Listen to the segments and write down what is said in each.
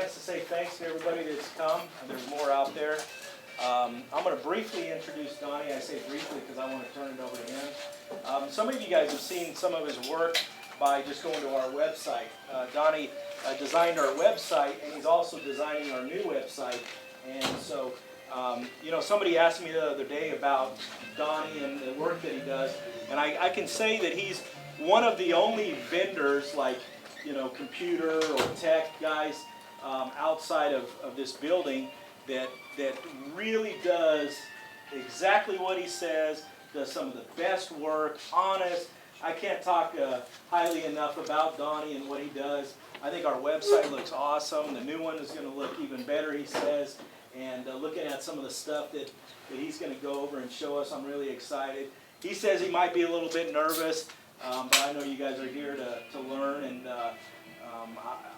chance to say thanks to everybody that's come. There's more out there. I'm going to briefly introduce Donnie. I say briefly because I want to turn it over to him. Some of you guys have seen some of his work by just going to our website. Donnie designed our website, and he's also designing our new website. And so, you know, somebody asked me the other day about Donnie and the work that he does, and I can say that he's one of the only vendors, like, you know, computer or tech guys outside of this building that really does exactly what he says, does some of the best work, honest. I can't talk highly enough about Donnie and what he does. I think our website looks awesome. The new one is going to look even better, he says. And looking at some of the stuff that he's going to go over and show us, I'm really excited. He says he might be a little bit nervous, but I know you guys are here to learn, and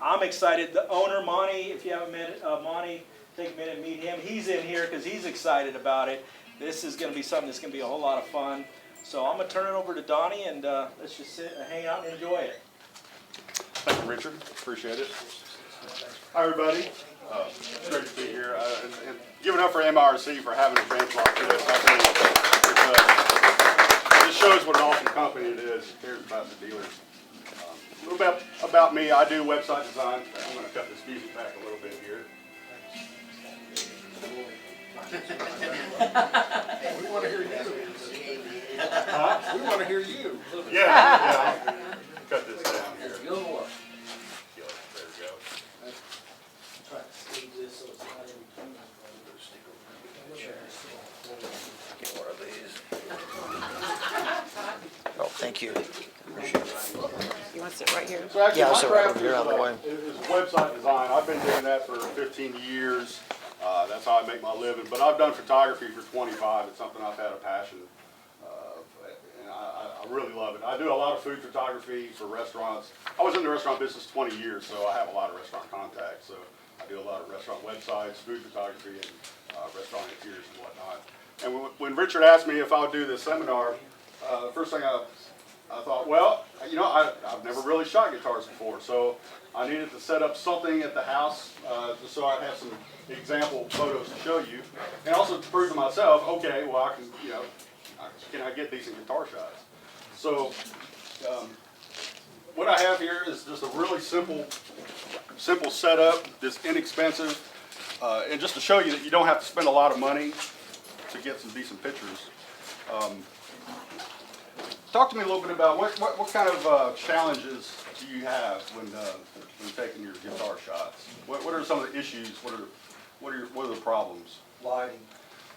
I'm excited. The owner, Monty, if you haven't met Monty, take a minute and meet him. He's in here because he's excited about it. This is going to be something that's going to be a whole lot of fun. So I'm going to turn it over to Donnie, and let's just sit and hang out and enjoy it. Thank you, Richard. Appreciate it. Hi, everybody. It's great to be here. And give it up for MIRC for having a branch like this. This shows what an awesome company it is. It cares about the dealers. A little bit about me. I do website design. I'm going to cut this music back a little bit here. We want to hear you. Huh? We want to hear you. Yeah. Cut this down here. There we go. There we go. Try to squeeze this so it's not in between. Get one of these. Oh, thank you. You want to sit right here? So actually, Yeah, I'll my sit right craft over here out of the way. is website design. I've been doing that for 15 years. That's how I make my living. But I've done photography for 25. It's something I've had a passion of, and I really love it. I do a lot of food photography for restaurants. I was in the restaurant business 20 years, so I have a lot of restaurant contacts. So I do a lot of restaurant websites, food photography, and restaurant interiors and whatnot. And when Richard asked me if I would do this seminar, the first thing I thought, well, you know, I've never really shot guitars before, so I needed to set up something at the house just so I'd have some example photos to show you, and also to prove to myself, okay, well, I can, you know, can I get decent guitar shots? So what I have here is just a really simple setup, just inexpensive, and just to show you that you don't have to spend a lot of money to get some decent pictures. Talk to me a little bit about what kind of challenges do you have when taking your guitar shots? What are some of the issues? What are the problems? Lighting,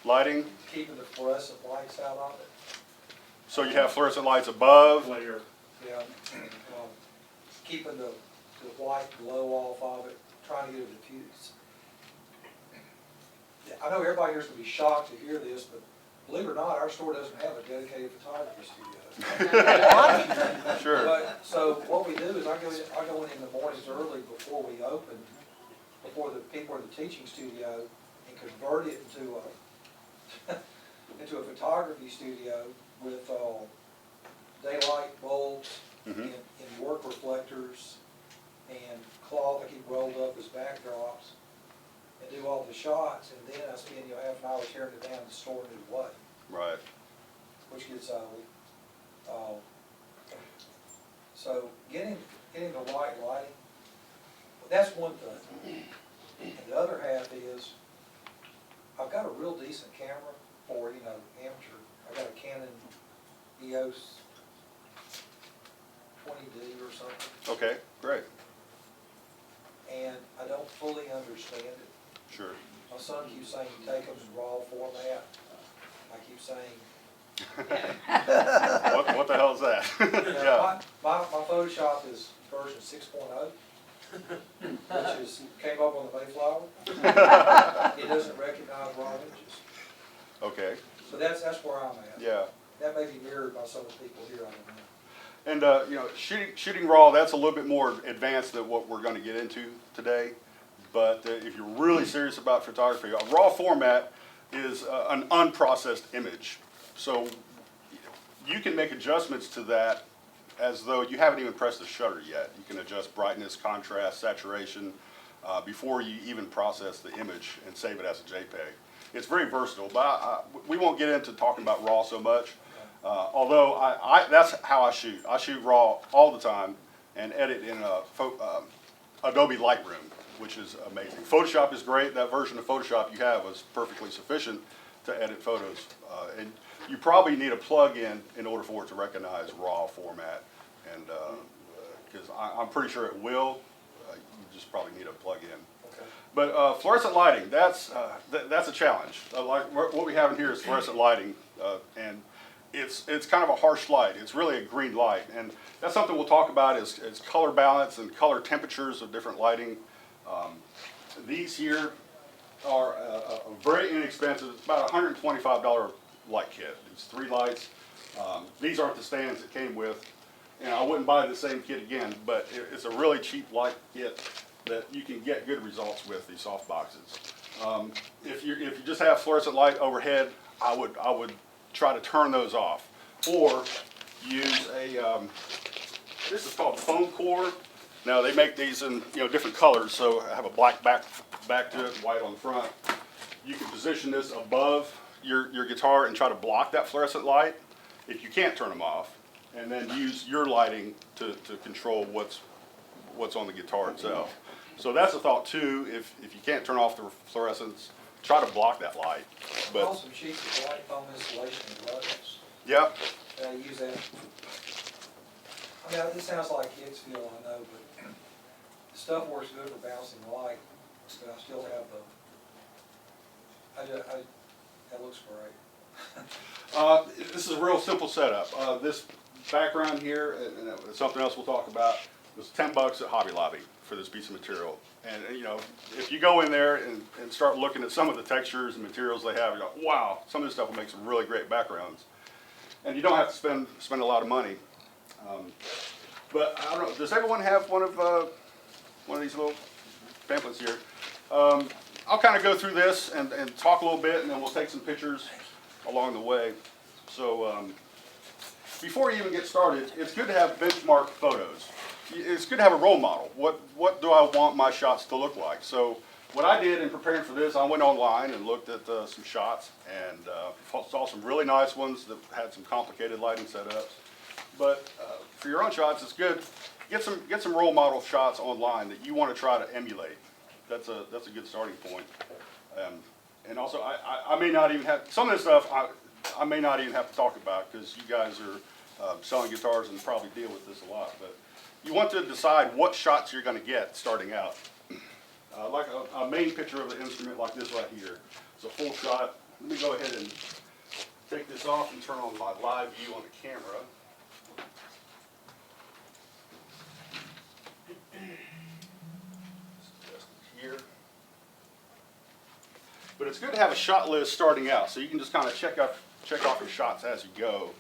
Lighting. keeping the fluorescent lights out of it. So you have fluorescent lights above. Yeah, keeping the white glow off of it, trying to get it diffused. I know everybody here's going to be shocked to hear this, but believe it or not, our store doesn't have a dedicated photography studio. Sure. But, so what we do is I go in the mornings early before we open, before the people are in the teaching studio, and convert it into a photography studio with daylight bulbs and work reflectors and cloth I keep rolled up as backdrops, and do all the shots, and then I spend half an hour tearing it down and storing it away. Right. Which gets so getting the right lighting, that's one thing. And the other half is I've got a real decent camera for, you know, amateur. I got a Canon EOS 20D or something. Okay. Great. And I don't fully understand it. Sure. My son keeps saying take them in RAW format. I keep saying, What the hell is that? Yeah. My Photoshop is version 6.0, which came up on the Mayflower. It doesn't recognize raw images. Okay. So that's where I'm at. Yeah. That may be mirrored by some of the people here, I don't know. And you know, shooting raw, that's a little bit more advanced than what we're going to get into today. But if you're really serious about photography, a raw format is an unprocessed image. So you can make adjustments to that as though you haven't even pressed the shutter yet. You can adjust brightness, contrast, saturation. before you even process the image and save it as a JPEG. It's very versatile, but we won't get into talking about RAW so much. Although that's how I shoot. I shoot RAW all the time and edit in Adobe Lightroom, which is amazing. Photoshop is great. That version of Photoshop you have was perfectly sufficient to edit photos. And you probably need a plug-in in order for it to recognize RAW format, and because I'm pretty sure it will. You just probably need a plug-in. Okay. But fluorescent lighting, that's a challenge. Like what we have in here is fluorescent lighting, and it's kind of a harsh light. It's really a green light, and that's something we'll talk about is color balance and color temperatures of different lighting. These here are a very inexpensive, it's about $125 light kit. These 3 lights. These aren't the stands it came with, and I wouldn't buy the same kit again, but it's a really cheap light kit that you can get good results with, these soft boxes. If you just have fluorescent light overhead, I would try to turn those off, or use this is called foam core. Now they make these in different colors, so I have a black back to it, white on the front. You can position this above your guitar and try to block that fluorescent light if you can't turn them off, and then use your lighting to control what's on the guitar itself. So that's a thought too. If you can't turn off the fluorescents, try to block that light. But Also cheap with light foam installation and buttons. yeah, Use that. I mean, it sounds like Hicksville, I know, but the stuff works good for bouncing light, but I still have that looks great. this is a real simple setup. This background here, and something else we'll talk about, was $10 at Hobby Lobby for this piece of material. And if you go in there and start looking at some of the textures and materials they have, you go, wow, some of this stuff will make some really great backgrounds. And you don't have to spend a lot of money. But I don't know, does everyone have one of these little pamphlets here? I'll kind of go through this and talk a little bit, and then we'll take some pictures along the way. So before you even get started, it's good to have benchmark photos. It's good to have a role model. What do I want my shots to look like? So what I did in preparing for this, I went online and looked at some shots, and saw some really nice ones that had some complicated lighting setups. But for your own shots, it's good. Get some role model shots online that you want to try to emulate. That's a good starting point. And also, I may not even have some of this stuff. I may not even have to talk about, because you guys are selling guitars and probably deal with this a lot. But you want to decide what shots you're going to get starting out. Like a main picture of the instrument like this right here. It's a full shot. Let me go ahead and take this off and turn on my live view on the camera. Just here. But it's good to have a shot list starting out, so you can just kind of check off your shots as you go.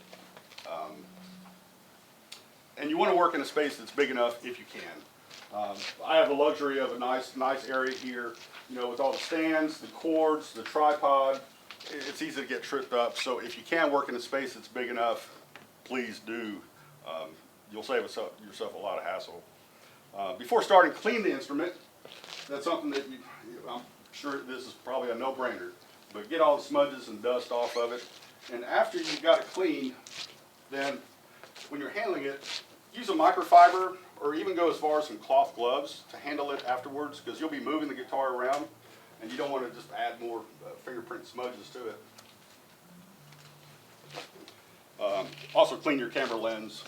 And you want to work in a space that's big enough if you can. I have the luxury of a nice area here, with all the stands, the cords, the tripod. It's easy to get tripped up, so if you can work in a space that's big enough, please do. You'll save yourself a lot of hassle. Before starting, clean the instrument. That's something that I'm sure this is probably a no-brainer, but get all the smudges and dust off of it. And after you've got it clean, then when you're handling it, use a microfiber, or even go as far as some cloth gloves to handle it afterwards, because you'll be moving the guitar around, and you don't want to just add more fingerprint smudges to it. Also clean your camera lens.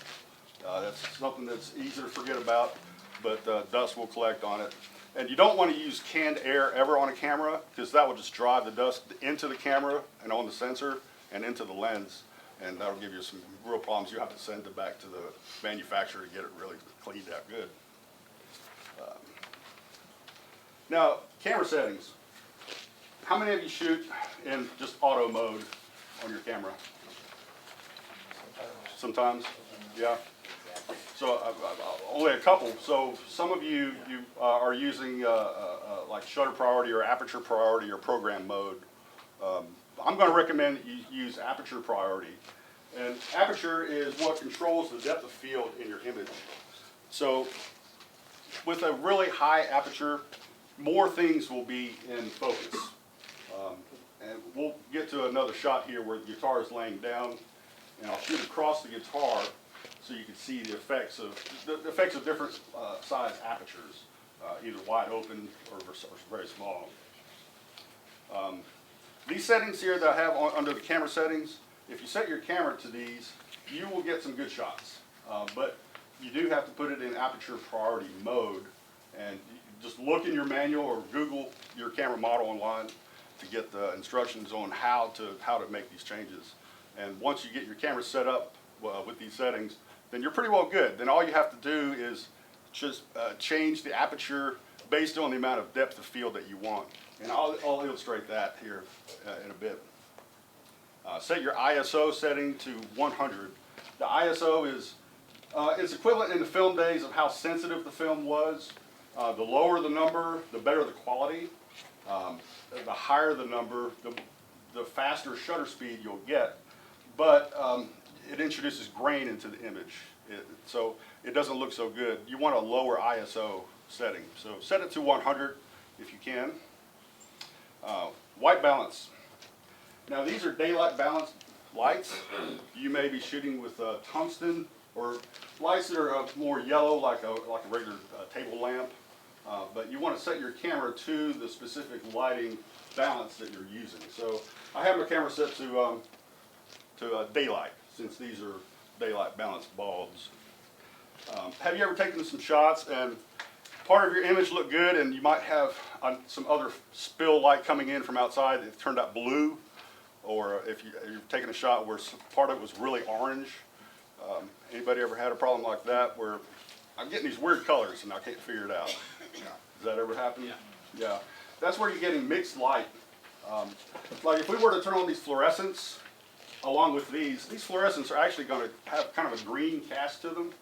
That's something that's easy to forget about, but dust will collect on it. And you don't want to use canned air ever on a camera, because that will just drive the dust into the camera and on the sensor and into the lens, and that'll give you some real problems. You have to send it back to the manufacturer to get it really cleaned out good. Now, camera settings. How many of you shoot in just auto mode on your camera? Sometimes? Yeah. So only a couple. So some of you are using like shutter priority or aperture priority or program mode. I'm going to recommend you use aperture priority. And aperture is what controls the depth of field in your image. So with a really high aperture, more things will be in focus. And we'll get to another shot here where the guitar is laying down, and I'll shoot across the guitar so you can see the effects of different size apertures, either wide open or very small. These settings here that I have under the camera settings, if you set your camera to these, you will get some good shots. But you do have to put it in aperture priority mode, and just look in your manual or Google your camera model online to get the instructions on how to make these changes. And once you get your camera set up with these settings, then you're pretty well good. Then all you have to do is just change the aperture based on the amount of depth of field that you want. And I'll illustrate that here in a bit. Set your ISO setting to 100. The ISO is equivalent in the film days of how sensitive the film was. The lower the number, the better the quality. The higher the number, the faster shutter speed you'll get. But it introduces grain into the image, so it doesn't look so good. You want a lower ISO setting. So set it to 100 if you can. White balance. Now these are daylight balanced lights. You may be shooting with tungsten or lights that are more yellow, like a regular table lamp. But you want to set your camera to the specific lighting balance that you're using. So I have my camera set to daylight, since these are daylight balanced bulbs. Have you ever taken some shots and part of your image looked good and you might have some other spill light coming in from outside that turned out blue? Or if you're taking a shot where part of it was really orange? Anybody ever had a problem like that where I'm getting these weird colors and I can't figure it out? Does that ever happen? Yeah. Yeah. That's where you're getting mixed light. Like if we were to turn on these fluorescents, along with these fluorescents are actually going to have kind of a green cast to them.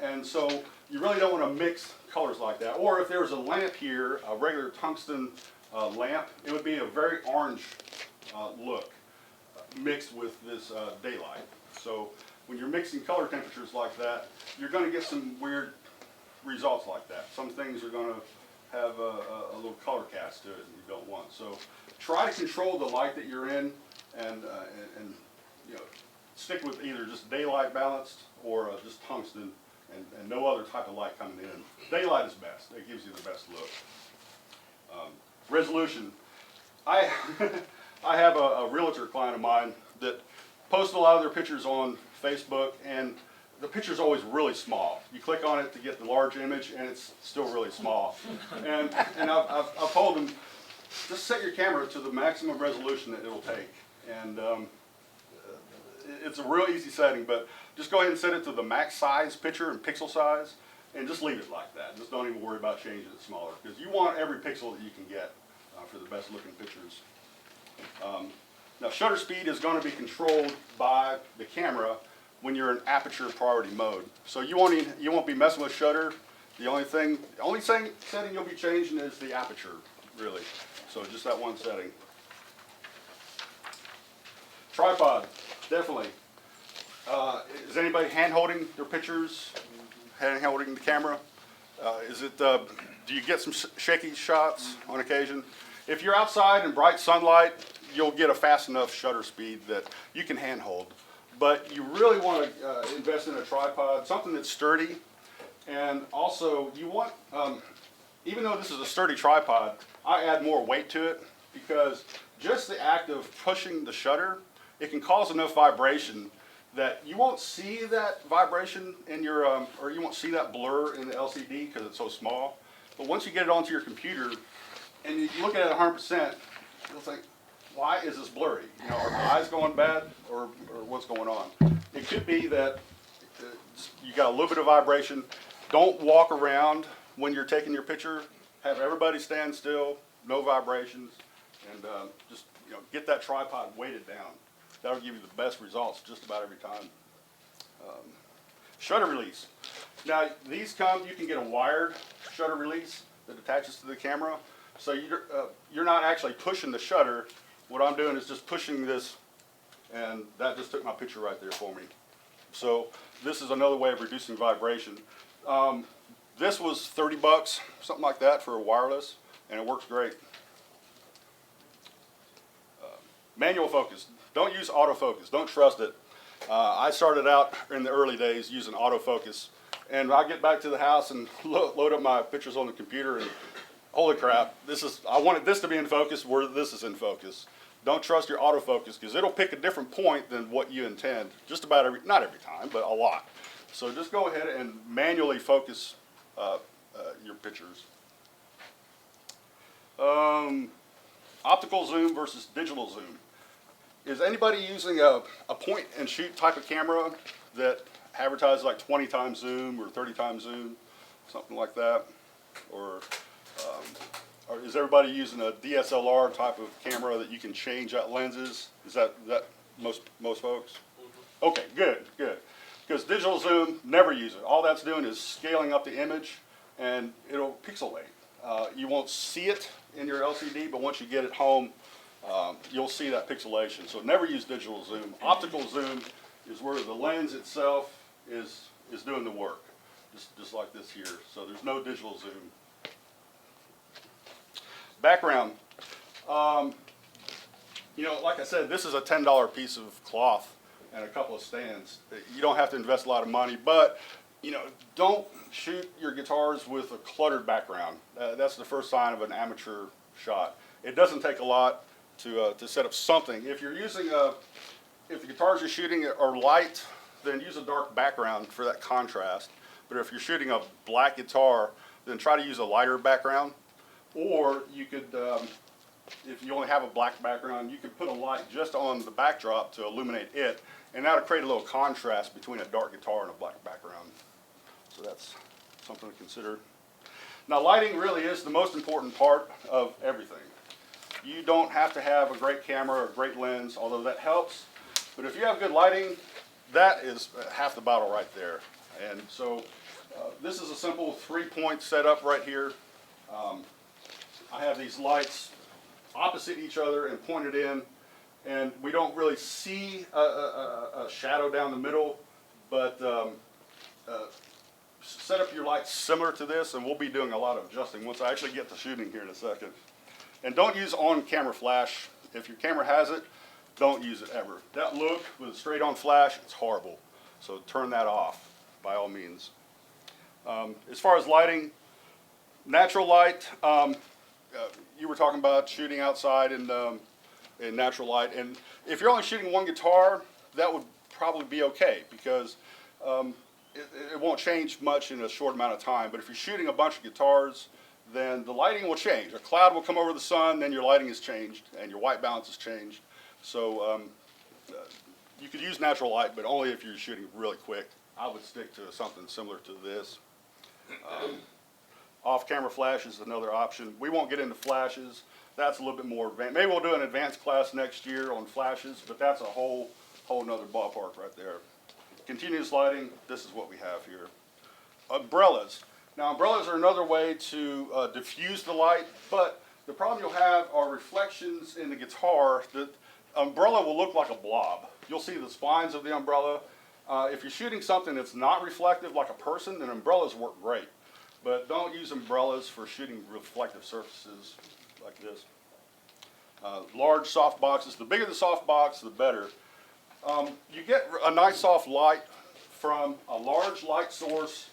And so you really don't want to mix colors like that. Or if there was a lamp here, a regular tungsten lamp, it would be a very orange look mixed with this daylight. So when you're mixing color temperatures like that, you're going to get some weird results like that. Some things are going to have a little color cast to it that you don't want. So try to control the light that you're in, and you know, stick with either just daylight balanced or just tungsten, and no other type of light coming in. Daylight is best. It gives you the best look. Resolution. I have a realtor client of mine that posts a lot of their pictures on Facebook, and the picture's always really small. You click on it to get the large image, and it's still really small. And I've told them, just set your camera to the maximum resolution that it'll take. And it's a real easy setting, but just go ahead and set it to the max size picture and pixel size, and just leave it like that. Just don't even worry about changing it smaller, because you want every pixel that you can get for the best looking pictures. Now shutter speed is going to be controlled by the camera when you're in aperture priority mode. So you won't be messing with shutter. The only setting you'll be changing is the aperture, really. So just that one setting. Tripod, definitely. Is anybody hand holding their pictures? Hand holding the camera? Do you get some shaky shots on occasion? If you're outside in bright sunlight, you'll get a fast enough shutter speed that you can hand hold. But you really want to invest in a tripod, something that's sturdy. And also, you want, even though this is a sturdy tripod, I add more weight to it, because just the act of pushing the shutter, it can cause enough vibration that you won't see that vibration in your, or you won't see that blur in the LCD because it's so small. But once you get it onto your computer and you look at it 100%, you'll think, why is this blurry? You know, are my eyes going bad, or what's going on? It could be that you got a little bit of vibration. Don't walk around when you're taking your picture. Have everybody stand still, no vibrations, and just get that tripod weighted down. That'll give you the best results just about every time. Shutter release. Now these you can get a wired shutter release that attaches to the camera. So you're not actually pushing the shutter. What I'm doing is just pushing this, and that just took my picture right there for me. So this is another way of reducing vibration. This was $30, something like that, for a wireless. and it works great. Manual focus. Don't use autofocus. Don't trust it. I started out in the early days using autofocus, and I get back to the house and load up my pictures on the computer, and holy crap, I wanted this to be in focus where this is in focus. Don't trust your autofocus because it'll pick a different point than what you intend. Just about not every time, but a lot. So just go ahead and manually focus your pictures. Optical zoom versus digital zoom. Is anybody using a point and shoot type of camera that advertises like 20 times zoom or 30 times zoom, something like that? Or is everybody using a DSLR type of camera that you can change out lenses? Is that most folks? Okay, good. Because digital zoom, never use it. All that's doing is scaling up the image, and it'll pixelate. You won't see it in your LCD, but once you get it home, you'll see that pixelation. So never use digital zoom. Optical zoom is where the lens itself is doing the work, just like this here. So there's no digital zoom. Background. Like I said, this is a $10 piece of cloth and a couple of stands. You don't have to invest a lot of money, but don't shoot your guitars with a cluttered background. That's the first sign of an amateur shot. It doesn't take a lot to set up something. If you're using if the guitars you're shooting are light, then use a dark background for that contrast. But if you're shooting a black guitar, then try to use a lighter background. Or you could, if you only have a black background, you could put a light just on the backdrop to illuminate it, and that'll create a little contrast between a dark guitar and a black background. So that's something to consider. Now, lighting really is the most important part of everything. You don't have to have a great camera or a great lens, although that helps. But if you have good lighting, that is half the battle right there. And so this is a simple 3-point setup right here. I have these lights opposite each other and pointed in, and we don't really see a shadow down the middle, but set up your lights similar to this, and we'll be doing a lot of adjusting once I actually get to shooting here in a second. And don't use on-camera flash. If your camera has it, don't use it ever. That look with a straight-on flash, it's horrible. So turn that off by all means. As far as lighting, natural light, you were talking about shooting outside in natural light, and if you're only shooting one guitar, that would probably be okay because it won't change much in a short amount of time. But if you're shooting a bunch of guitars, then the lighting will change. A cloud will come over the sun, then your lighting is changed, and your white balance is changed. So you could use natural light, but only if you're shooting really quick. I would stick to something similar to this. Off-camera flash is another option. We won't get into flashes. That's a little bit more advanced. Maybe we'll do an advanced class next year on flashes, but that's a whole nother ballpark right there. Continuous lighting, this is what we have here. Umbrellas. Now, umbrellas are another way to diffuse the light, but the problem you'll have are reflections in the guitar. The umbrella will look like a blob. You'll see the spines of the umbrella. If you're shooting something that's not reflective like a person, then umbrellas work great. But don't use umbrellas for shooting reflective surfaces like this. Large soft boxes, the bigger the soft box, the better. You get a nice soft light from a large light source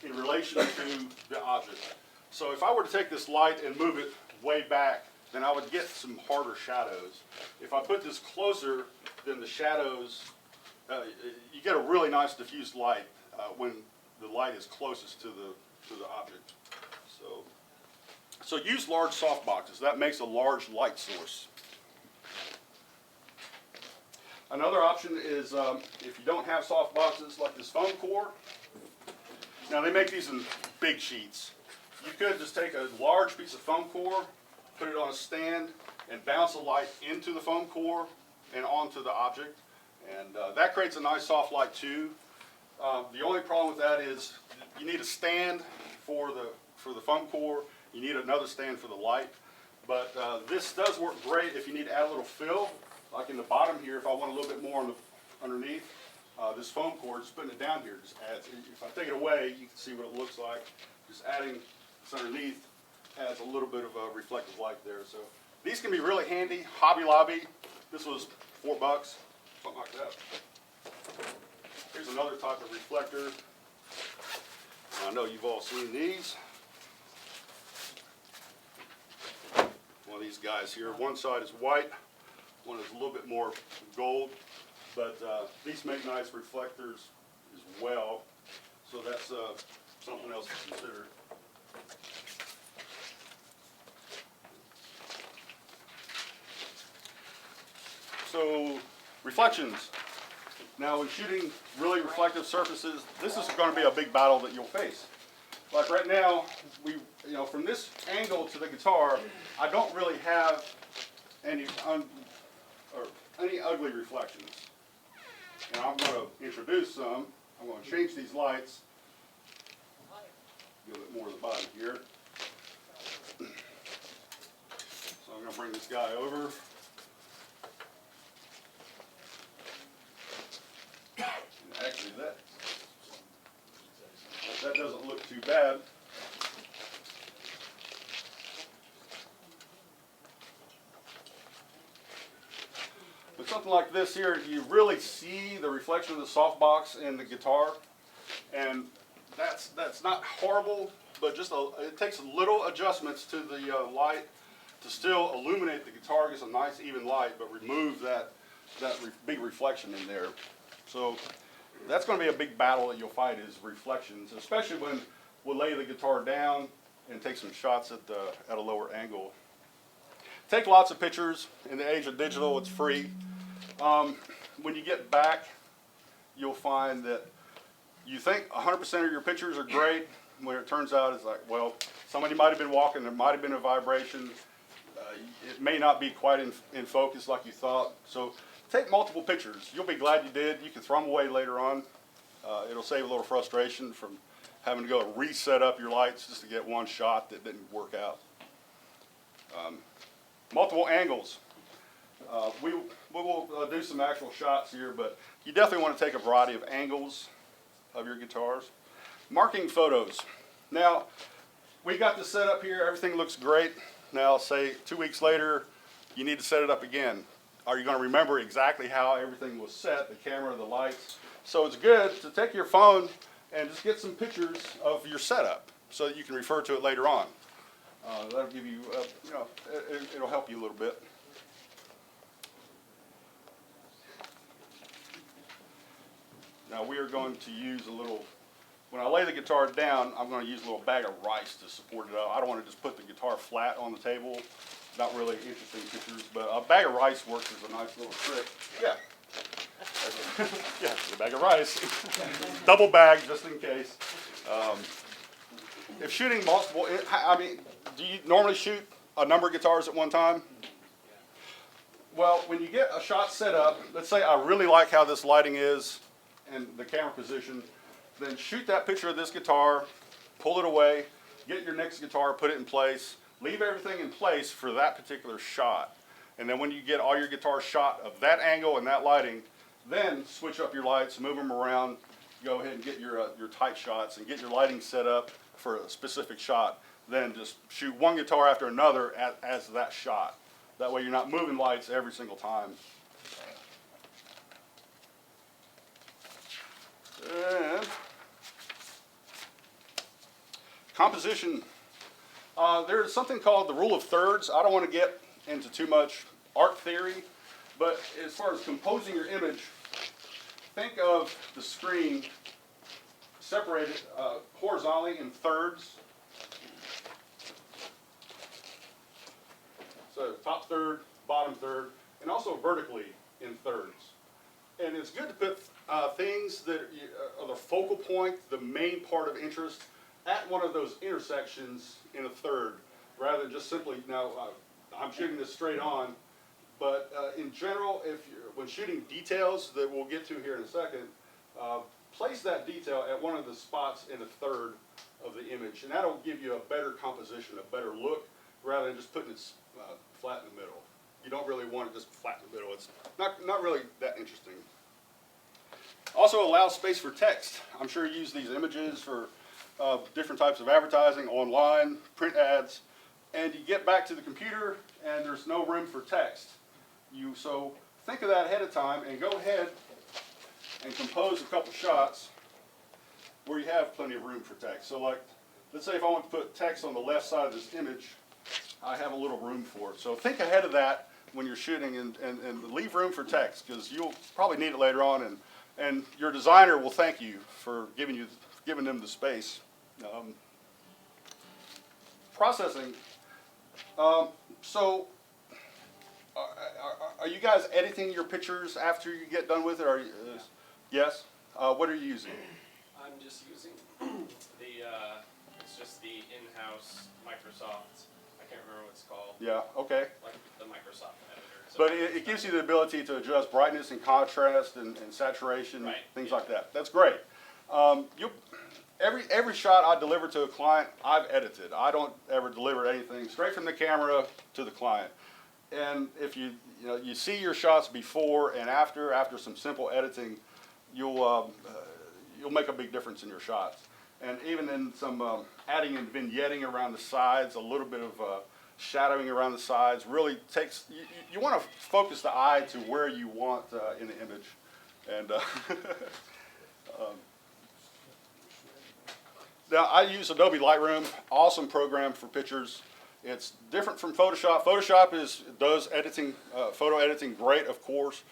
in relation to the object. So if I were to take this light and move it way back, then I would get some harder shadows. If I put this closer, then the shadows, you get a really nice diffused light when the light is closest to the object. So use large soft boxes. That makes a large light source. Another option is if you don't have soft boxes like this foam core. Now they make these in big sheets. You could just take a large piece of foam core, put it on a stand, and bounce the light into the foam core and onto the object. And that creates a nice soft light too. The only problem with that is you need a stand for the foam core. You need another stand for the light. But this does work great if you need to add a little fill, like in the bottom here. If I want a little bit more underneath, this foam core, just putting it down here just adds. If I take it away, you can see what it looks like. Just adding this underneath adds a little bit of a reflective light there. So these can be really handy. Hobby Lobby, this was $4, something like that. Here's another type of reflector. I know you've all seen these. One of these guys here. One side is white, one is a little bit more gold, but these make nice reflectors as well. So that's something else to consider. So reflections. Now when shooting really reflective surfaces, this is going to be a big battle that you'll face. Like right now, from this angle to the guitar, I don't really have any ugly reflections. And I'm going to introduce some. I'm going to change these lights. A little bit more of the body here. So I'm going to bring this guy over. And actually, that doesn't look too bad. With something like this here, you really see the reflection of the softbox in the guitar, and that's not horrible, but just it takes little adjustments to the light to still illuminate the guitar, gets a nice even light, but remove that big reflection in there. So that's going to be a big battle that you'll fight, is reflections, especially when we'll lay the guitar down and take some shots at a lower angle. Take lots of pictures. In the age of digital, it's free. When you get back, you'll find that you think 100% of your pictures are great, when it turns out it's like, well, somebody might have been walking, there might have been a vibration, it may not be quite in focus like you thought. So take multiple pictures. You'll be glad you did. You can throw them away later on. It'll save a little frustration from having to go reset up your lights just to get one shot that didn't work out. Multiple angles. We will do some actual shots here, but you definitely want to take a variety of angles of your guitars. Marking photos. Now, we got this set up here. Everything looks great. Now, say 2 weeks later, you need to set it up again. Are you going to remember exactly how everything was set, the camera, the lights? So it's good to take your phone and just get some pictures of your setup so that you can refer to it later on. That'll give you, it'll help you a little bit. Now we are going to use a little, when I lay the guitar down, I'm going to use a little bag of rice to support it up. I don't want to just put the guitar flat on the table. Not really interesting pictures, but a bag of rice works as a nice little trick. Yeah. Yeah, a bag of rice. Double bag just in case. If shooting multiple, do you normally shoot a number of guitars at one time? Well, when you get a shot set up, let's say I really like how this lighting is and the camera position, then shoot that picture of this guitar, pull it away, get your next guitar, put it in place, leave everything in place for that particular shot. And then when you get all your guitars shot of that angle and that lighting, then switch up your lights, move them around, go ahead and get your tight shots and get your lighting set up for a specific shot. Then just shoot one guitar after another as that shot. That way you're not moving lights every single time. And composition. There's something called the rule of thirds. I don't want to get into too much art theory, but as far as composing your image, think of the screen separated horizontally in thirds. So top third, bottom third, and also vertically in thirds. And it's good to put things that are the focal point, the main part of interest, at one of those intersections in a third, rather than just simply, now I'm shooting this straight on, but in general, when shooting details that we'll get to here in a second, place that detail at one of the spots in a third of the image, and that'll give you a better composition, a better look, rather than just putting it flat in the middle. You don't really want it just flat in the middle. It's not really that interesting. Also allow space for text. I'm sure you use these images for different types of advertising, online, print ads. and you get back to the computer and there's no room for text. So think of that ahead of time and go ahead and compose a couple shots where you have plenty of room for text. So like, let's say if I want to put text on the left side of this image, I have a little room for it. So think ahead of that when you're shooting and leave room for text, because you'll probably need it later on, and your designer will thank you for giving them the space. Processing. So are you guys editing your pictures after you get done with it? Are you, yes? What are you using? I'm just using it's just the in-house Microsoft, I can't remember what it's called, Yeah, okay. like the Microsoft editor. So But it gives you the ability to adjust brightness and contrast and saturation, Right, things yeah. like that. That's great. Every shot I deliver to a client, I've edited. I don't ever deliver anything straight from the camera to the client. And if you see your shots before and after some simple editing, you'll make a big difference in your shots. And even in some adding and vignetting around the sides, a little bit of shadowing around the sides really takes, you want to focus the eye to where you want in the image. And now I use Adobe Lightroom, awesome program for pictures. It's different from Photoshop. Photoshop does editing, photo editing great, of course,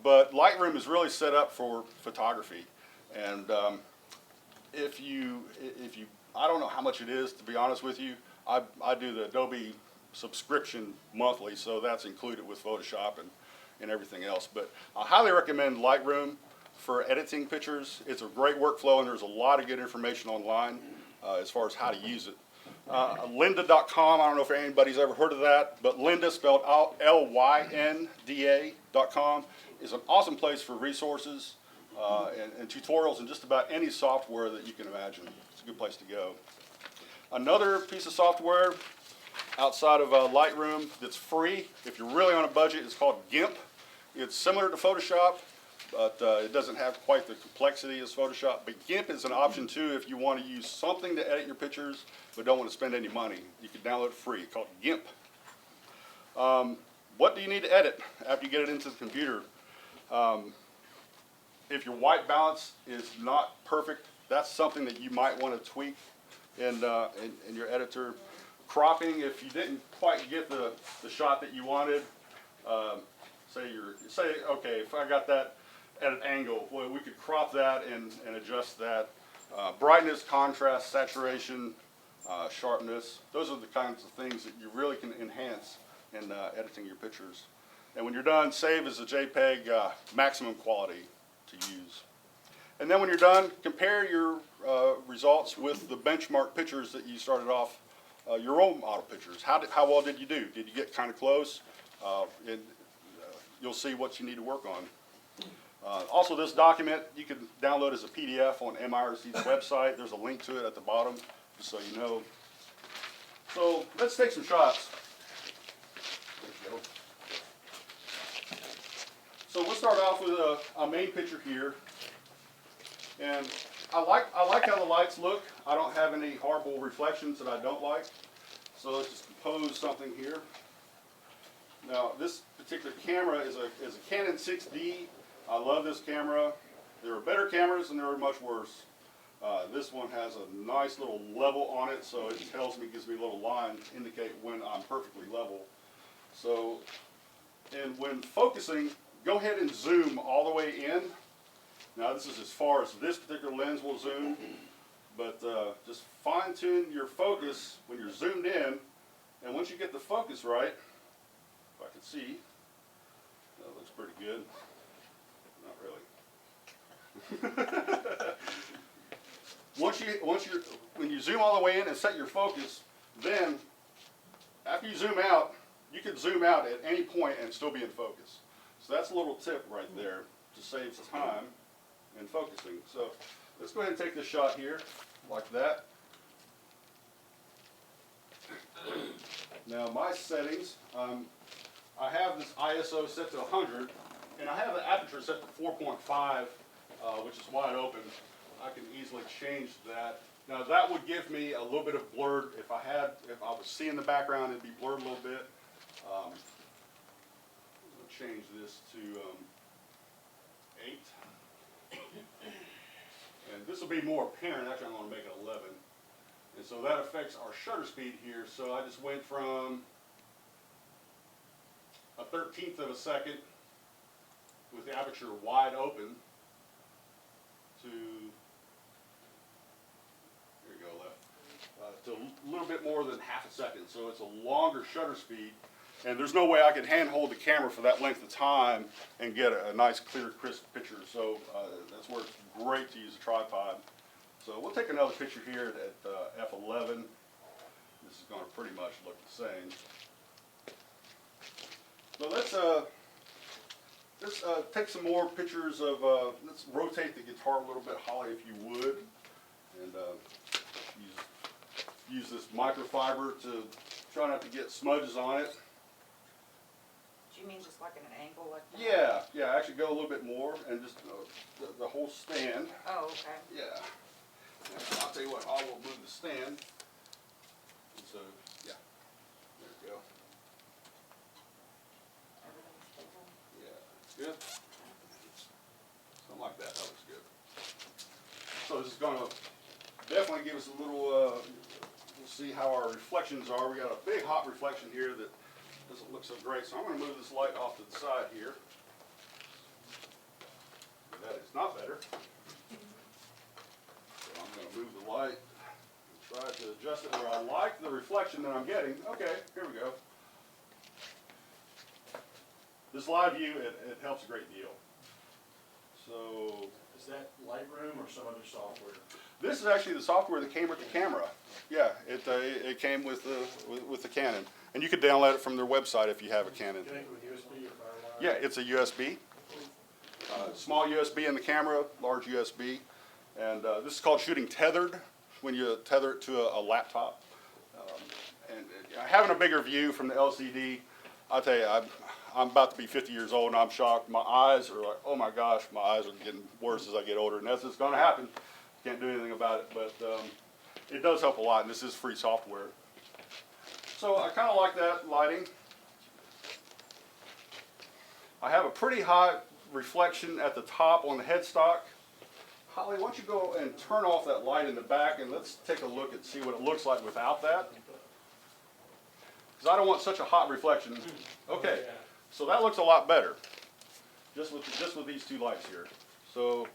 but Lightroom is really set up for photography. And I don't know how much it is, to be honest with you. I do the Adobe subscription monthly, so that's included with Photoshop and everything else. But I highly recommend Lightroom for editing pictures. It's a great workflow, and there's a lot of good information online as far as how to use it. Lynda.com, I don't know if anybody's ever heard of that, but Lynda, spelled Lynda.com, is an awesome place for resources and tutorials and just about any software that you can imagine. It's a good place to go. Another piece of software outside of Lightroom that's free, if you're really on a budget, is called GIMP. It's similar to Photoshop, but it doesn't have quite the complexity as Photoshop. But GIMP is an option too if you want to use something to edit your pictures but don't want to spend any money. You can download it free, called GIMP. What do you need to edit after you get it into the computer? If your white balance is not perfect, that's something that you might want to tweak in your editor. Cropping, if you didn't quite get the shot that you wanted, say okay, if I got that at an angle, well, we could crop that and adjust that. Brightness, contrast, saturation, sharpness, those are the kinds of things that you really can enhance in editing your pictures. And when you're done, save as a JPEG, maximum quality to use. And then when you're done, compare your results with the benchmark pictures that you started off, your own model pictures. How well did you do? Did you get kind of close? You'll see what you need to work on. Also, this document you can download as a PDF on MIRC's website. There's a link to it at the bottom, just so you know. So let's take some shots. So we'll start off with a main picture here, and I like how the lights look. I don't have any horrible reflections that I don't like. So let's just compose something here. Now this particular camera is a Canon 6D. I love this camera. There are better cameras and there are much worse. This one has a nice little level on it, so it tells me, gives me a little line to indicate when I'm perfectly level. So, and when focusing, go ahead and zoom all the way in. Now this is as far as this particular lens will zoom, but just fine tune your focus when you're zoomed in, and once you get the focus right, if I can see, that looks pretty good. Not really. When you zoom all the way in and set your focus, then after you zoom out, you can zoom out at any point and still be in focus. So that's a little tip right there to save time in focusing. So let's go ahead and take this shot here, like that. Now my settings, I have this ISO set to 100, and I have the aperture set to 4.5, which is wide open. I can easily change that Now that would give me a little bit of blurred, if I was seeing the background, it'd be blurred a little bit. I'll change this to 8. And this will be more apparent, actually I'm gonna make it 11. And so that affects our shutter speed here, so I just went from a 1/13 of a second with the aperture wide open to, here you go, left, to a little bit more than half a second. So it's a longer shutter speed, and there's no way I could hand hold the camera for that length of time and get a nice, clear, crisp picture. So that's where it's great to use a tripod. So we'll take another picture here at f11. This is going to pretty much look the same. So let's take some more pictures of, let's rotate the guitar a little bit, Holly, if you would. And use this microfiber to try not to get smudges on it. Do you mean just like at an angle like that? Yeah, yeah, actually go a little bit more and just the whole stand. Oh, okay. Yeah. And I'll tell you what, I will move the stand. And so, yeah, there we go. Yeah, good. Something like that, that looks good. So this is gonna definitely give us a little, we'll see how our reflections are. We got a big hot reflection here that doesn't look so great. So I'm gonna move this light off to the side here. That is not better. So I'm gonna move the light and try to adjust it where I like the reflection that I'm getting. Okay, here we go. This live view, it helps a great deal. So Is that Lightroom or some other software? this is actually the software that came with the camera. Yeah, it came with the Canon, and you could download it from their website if you have a Canon. Connect with USB or Firewire? Yeah, it's a USB. Small USB in the camera, large USB, and this is called shooting tethered. When you tether it to a laptop, and having a bigger view from the LCD, I'll tell you, I'm about to be 50 years old and I'm shocked. My eyes are like, oh my gosh, my eyes are getting worse as I get older, and that's just going to happen. Can't do anything about it, but it does help a lot, and this is free software. So I kind of like that lighting. I have a pretty high reflection at the top on the headstock. Holly, why don't you go and turn off that light in the back, and let's take a look and see what it looks like without that. Because I don't want such a hot reflection. Okay, so that looks a lot better, just with these two lights here. So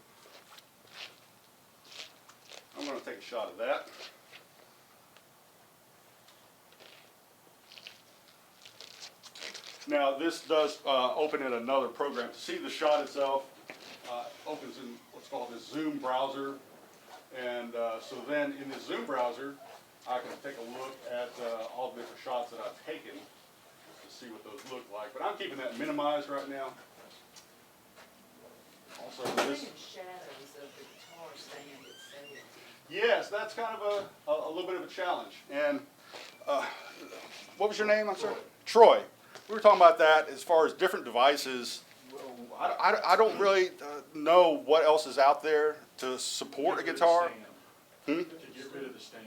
I'm going to take a shot of that. Now this does open in another program. To see the shot itself, opens in what's called the Zoom browser, and so then in the Zoom browser, I can take a look at all the different shots that I've taken to see what those look like. But I'm keeping that minimized right now. Also, this. Shadows of the guitar stand itself. Yes, that's kind of a little bit of a challenge. And what was your name? I'm sorry. Troy. We were talking about that as far as different devices. I don't really know what else is out there to support a guitar. To get rid of the stand.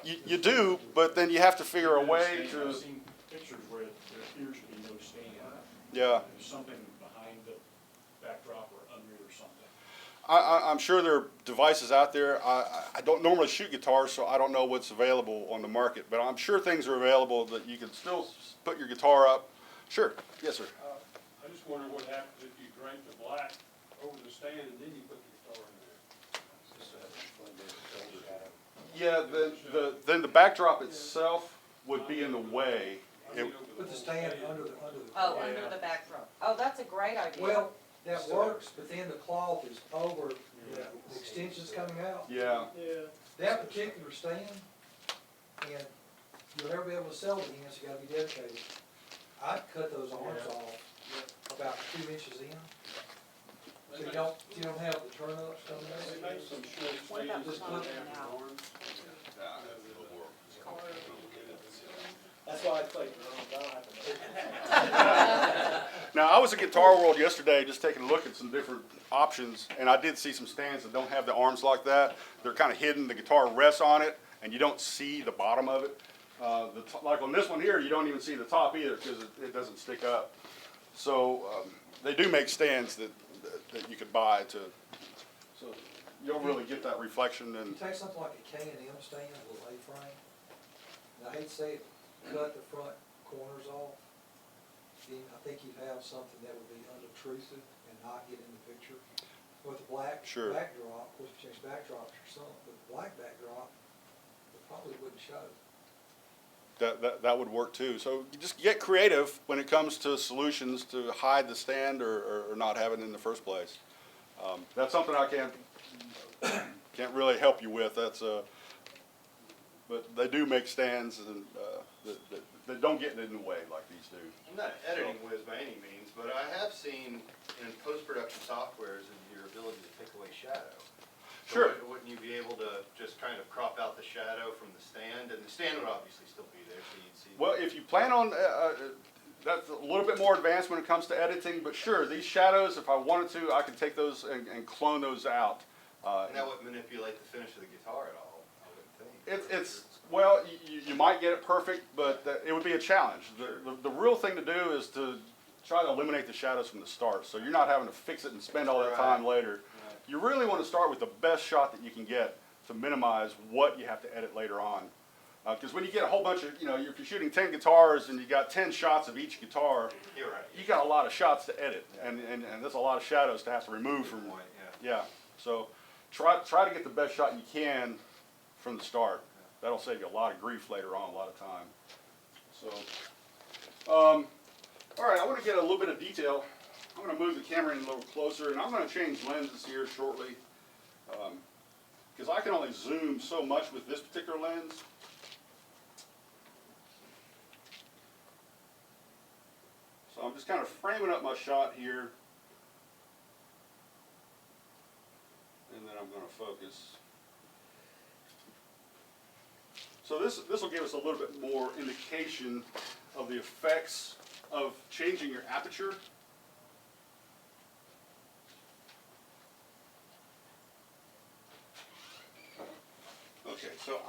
You do, but then you have to figure a way I've to. seen pictures where there appears to be no stand. Yeah. There's something behind the backdrop or under it or something. I'm sure there are devices out there. I don't normally shoot guitars, so I don't know what's available on the market. But I'm sure things are available that you can still put your guitar up. Sure. Yes, sir. I just wonder what happens if you drape the black over the stand and then you put the guitar in there. Yeah, then the backdrop itself would be in the way. Put the stand under the. Oh, under the backdrop. Oh, that's a great idea. Well, that works, but then the cloth is over, the extensions coming out. Yeah. That particular stand, and you'll never be able to sell it again, so you gotta be dedicated. I'd cut those arms off about 2 inches in. So you don't have the turn-ups coming They out. make some short What about stands the that top have now? arms. That's why I played drums. I don't have to know. Now, I was at Guitar World yesterday just taking a look at some different options, and I did see some stands that don't have the arms like that. They're kind of hidden, the guitar rests on it, and you don't see the bottom of it. Like on this one here, you don't even see the top either because it doesn't stick up. So they do make stands that you could buy to, so you don't really get that reflection. You And take something like a K&M stand with A-frame, and I hate to say it, cut the front corners off. Then I think you'd have something that would be unobtrusive and not get in the picture. With a black Sure. backdrop, of course, if you change backdrops or something, with a black backdrop, it probably wouldn't show. that would work too. So you just get creative when it comes to solutions to hide the stand or not have it in the first place. That's something I can't really help you with. But they do make stands and that don't get in the way like these do. I'm not an editing whiz by any means, but I have seen in post-production softwares your ability to take away shadow. So Sure. wouldn't you be able to just kind of crop out the shadow from the stand? And the stand would obviously still be there, so you'd see. Well, if you plan on, that's a little bit more advanced when it comes to editing, but sure, these shadows, if I wanted to, I could take those and clone those out. And that wouldn't manipulate the finish of the guitar at all, I wouldn't think. Well, you might get it perfect, but it would be a challenge. The real thing to do is to try to eliminate the shadows from the start, so you're not having to fix it and spend all that time later. You really want to start with the best shot that you can get to minimize what you have to edit later on. Because when you get a whole bunch of, if you're shooting 10 guitars and you got 10 shots of each guitar, You're right. you got a lot of shots to edit, and there's a lot of shadows to have to remove from. Point, Yeah, so try to get the best shot you can from the start. That'll save you a lot of grief later on, a lot of time. So, all right, I want to get a little bit of detail. I'm going to move the camera in a little closer, and I'm going to change lenses here shortly, because I can only zoom so much with this particular lens. So I'm just kind of framing up my shot here, and then I'm going to focus. So this will give us a little bit more indication of the effects of changing your aperture. Okay, so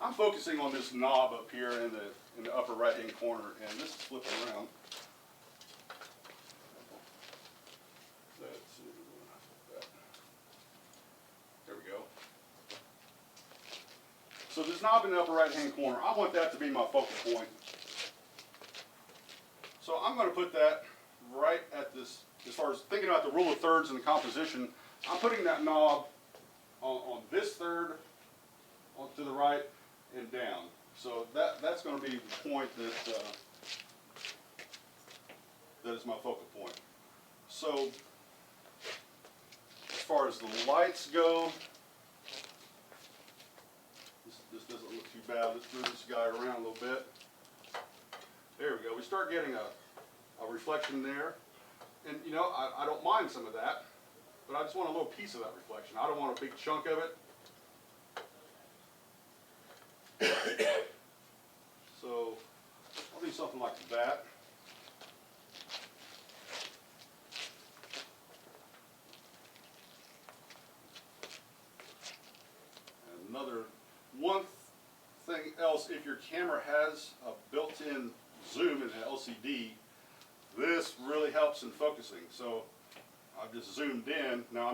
I'm focusing on this knob up here in the upper right hand corner, and this is flipping around. Let's see. There we go. So this knob in the upper right hand corner, I want that to be my focal point. So I'm going to put that right at this, as far as thinking about the rule of thirds and the composition, I'm putting that knob on this third, to the right and down. So that's going to be the point that is my focal point. So as far as the lights go, this doesn't look too bad. Let's move this guy around a little bit. There we go. We start getting a reflection there. And I don't mind some of that, but I just want a little piece of that reflection. I don't want a big chunk of it. So I'll do something like that. And one thing else, if your camera has a built-in zoom in the LCD, this really helps in focusing. So I've just zoomed in. Now I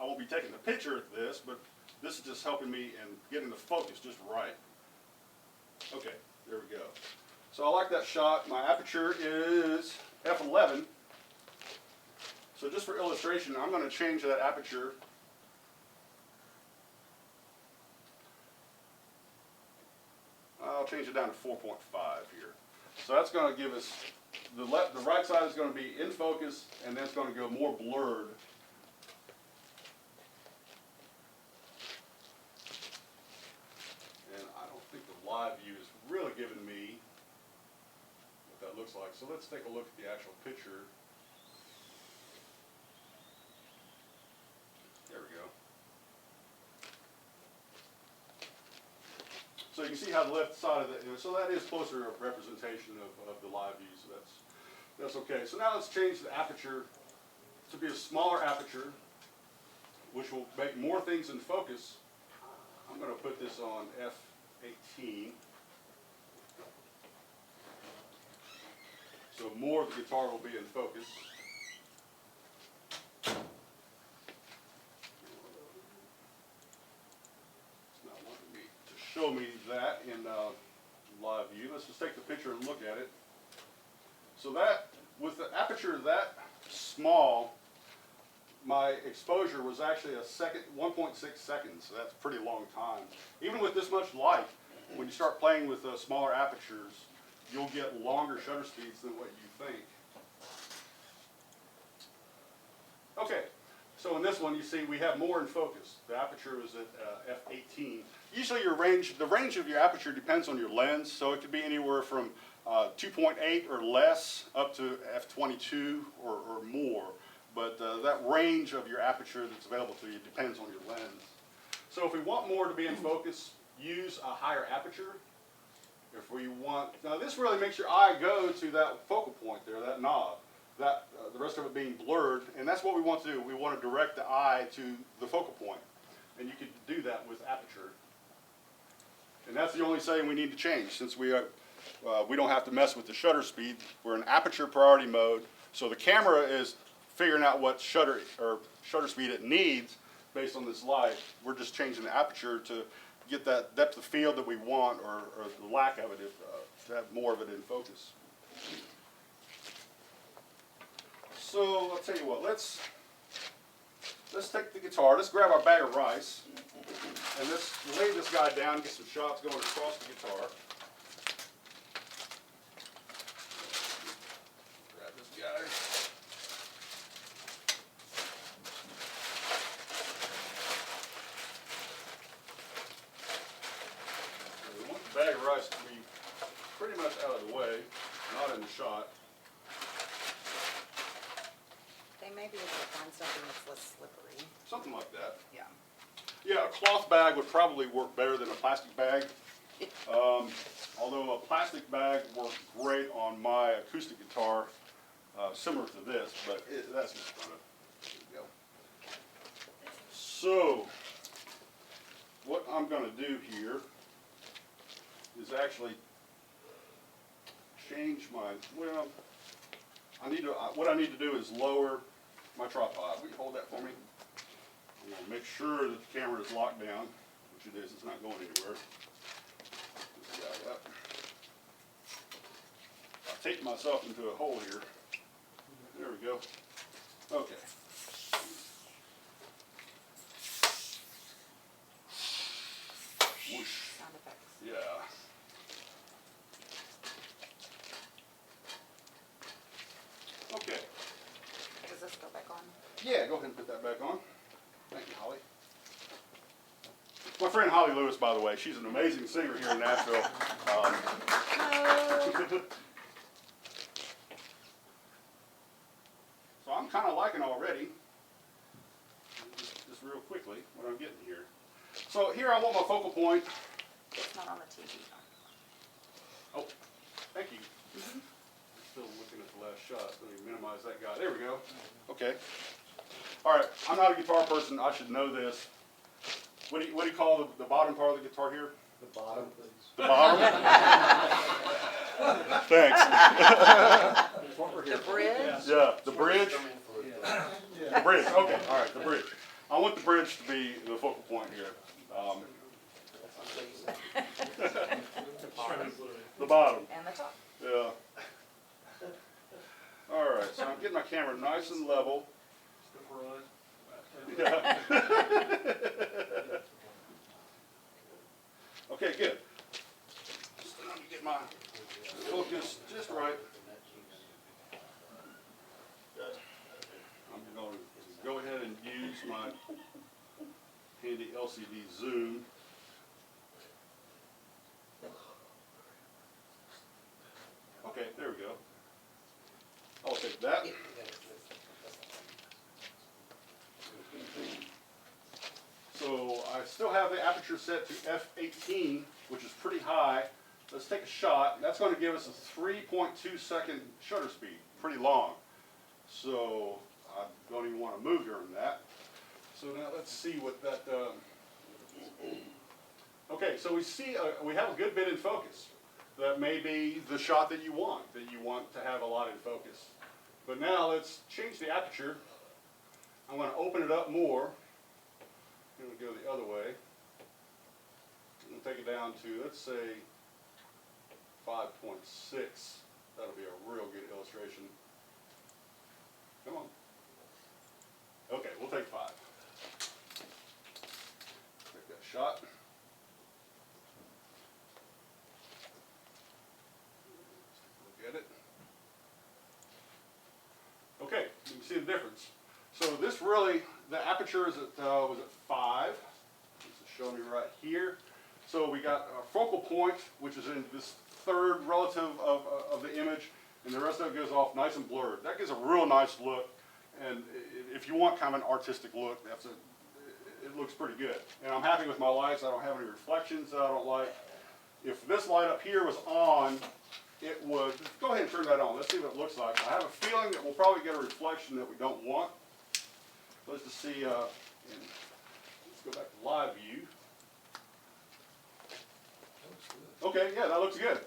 won't be taking the picture of this, but this is just helping me in getting the focus just right. Okay, there we go. So I like that shot. My aperture is f11. So just for illustration, I'm going to change that aperture. I'll change it down to 4.5 here. So that's going to give us, the right side is going to be in focus, and then it's going to go more blurred. And I don't think the live view is really giving me what that looks like. So let's take a look at the actual picture. There we go. So you can see how the left side of the, so that is closer representation of the live view. So That's okay. So now let's change the aperture to be a smaller aperture, which will make more things in focus. I'm going to put this on f/18. So more of the guitar will be in focus. It's not wanting me to show me that in live view. Let's just take the picture and look at it. So that, with the aperture that small, my exposure was actually a second, 1.6 seconds. So that's a pretty long time. Even with this much light, when you start playing with smaller apertures, you'll get longer shutter speeds than what you think. Okay, so in this one you see we have more in focus. The aperture is at f/18. Usually the range of your aperture depends on your lens, so it could be anywhere from 2.8 or less up to f/22 or more. But that range of your aperture that's available to you depends on your lens. So if we want more to be in focus, use a higher aperture. If we want, now this really makes your eye go to that focal point there, that knob, that the rest of it being blurred, and that's what we want to do. We want to direct the eye to the focal point, and you can do that with aperture. And that's the only setting we need to change, since we don't have to mess with the shutter speed. We're in aperture priority mode, so the camera is figuring out what shutter speed it needs based on this light. We're just changing the aperture to get that depth of field that we want, or the lack of it, to have more of it in focus. So I'll tell you what, let's take the guitar, let's grab our bag of rice, and let's lay this guy down, get some shots going across the guitar. Grab this guy. We want the bag of rice to be pretty much out of the way, not in the shot. They may be able to find something that's less slippery. Something like that. Yeah. Yeah, a cloth bag would probably work better than a plastic bag. Although a plastic bag works great on my acoustic guitar, similar to this, but that's just gonna, there you go. So, what I'm gonna do here is actually change my, well, what I need to do is lower my tripod. Will you hold that for me? I'm going to make sure that the camera is locked down, which it is. It's not going anywhere. This guy up. I've taped myself into a hole here. There we go. Okay. Whoosh. Sound effects. Yeah. Okay. Does this go back on? Yeah, go ahead and put that back on. Thank you, Holly. My friend Holly Lewis, by the way, she's an amazing singer here in Nashville. So I'm kind of liking already, just real quickly, what I'm getting here. So here I want my focal point. It's not on the TV. Oh, thank you. Still looking at the last shot. Let me minimize that guy. There we go. Okay. All right. I'm not a guitar person. I should know this. What do you call the bottom part of the guitar here? The bottom, please. The bottom? Thanks. That's what we're here The for. bridge? Yeah, the bridge. Yeah. The bridge. Okay. All right. The bridge. I want the bridge to be the focal point here. The bottom. And the top. Yeah. All right. So I'm getting my camera nice and level. Yeah. Okay, good. Just let me get my focus just right. I'm going to go ahead and use my handy LCD zoom. Okay, there we go. I'll take that. So I still have the aperture set to f/18, which is pretty high. let's take a shot. That's going to give us a 3.2 second shutter speed, pretty long. So I don't even want to move during that. So now let's see what that. Okay, so we have a good bit in focus. That may be the shot that you want to have a lot in focus. But now let's change the aperture. I'm going to open it up more. I'm going to go the other way. I'm going to take it down to, let's say, 5.6. That'll be a real good illustration. Come on. Okay, we'll take 5. Take that shot. Look at it. Okay, you can see the difference. So this really, the aperture is at, was at 5. This is showing me right here. So we got our focal point, which is in this third relative of the image, and the rest of it goes off nice and blurred. That gives a real nice look, and if you want kind of an artistic look, it looks pretty good. And I'm happy with my lights. I don't have any reflections that I don't like. If this light up here was on, it would, go ahead and turn that on. Let's see what it looks like. I have a feeling that we'll probably get a reflection that we don't want. Let's just see, let's go back to live view. Okay, yeah, that looks good.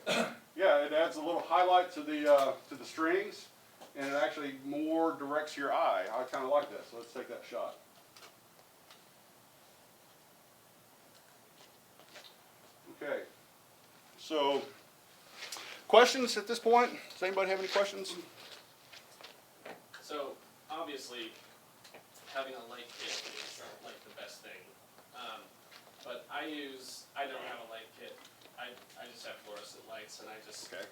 Yeah, it adds a little highlight to the strings, and it actually more directs your eye. I kind of like that, so let's take that shot. Okay, so questions at this point? Does anybody have any questions? So obviously, having a light kit is like the best thing. But I don't have a light kit. I just have fluorescent lights, and I just Okay.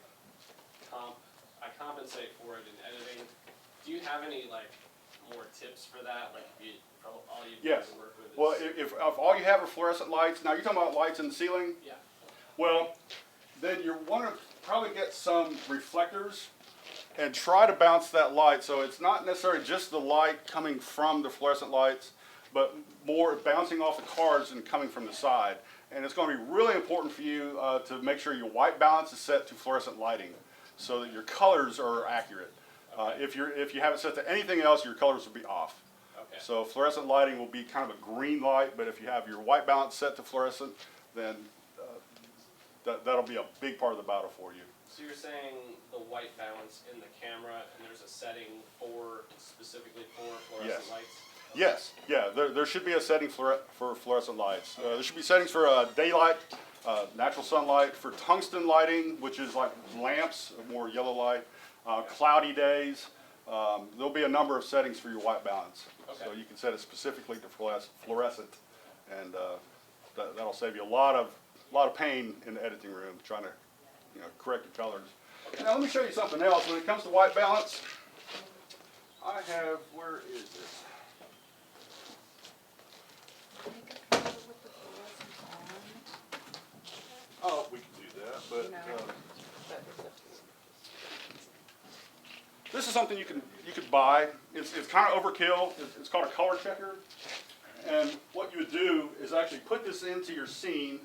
compensate for it in editing. Do you have any like more tips for that? Like for all you Yes. work with is, Well, if all you have are fluorescent lights, now you're talking about lights in the ceiling? yeah. Well, then you want to probably get some reflectors and try to bounce that light. So it's not necessarily just the light coming from the fluorescent lights, but more bouncing off the cards and coming from the side. And it's going to be really important for you to make sure your white balance is set to fluorescent lighting so that your colors are accurate. Okay. If you have it set to anything else, your colors will be off. Okay. So fluorescent lighting will be kind of a green light, but if you have your white balance set to fluorescent, then that'll be a big part of the battle for you. So you're saying the white balance in the camera, and there's a setting specifically for fluorescent Yes. lights? Yes, yeah, there should be a setting for fluorescent lights. There should be settings for daylight, natural sunlight, for tungsten lighting, which is like lamps, more yellow light, cloudy days. There'll be a number of settings for your white balance. Okay. So you can set it specifically to fluorescent, and that'll save you a lot of pain in the editing room trying to correct your colors. Now let me show you something else. When it comes to white balance, I have, where is this? Oh, we can do that, but this is something you could buy. It's kind of overkill. It's called a color checker. And what you would do is actually put this into your scene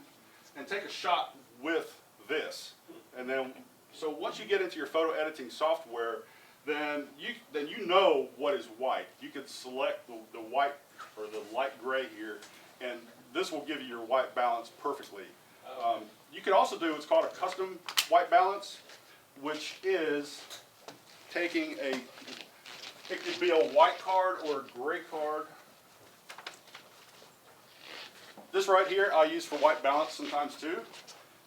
and take a shot with this. And then, so once you get into your photo editing software, then you know what is white. You can select the white or the light gray here, and this will give you your white balance perfectly. You can also do what's called a custom white balance, which is taking it could be a white card or a gray card. This right here I use for white balance sometimes too.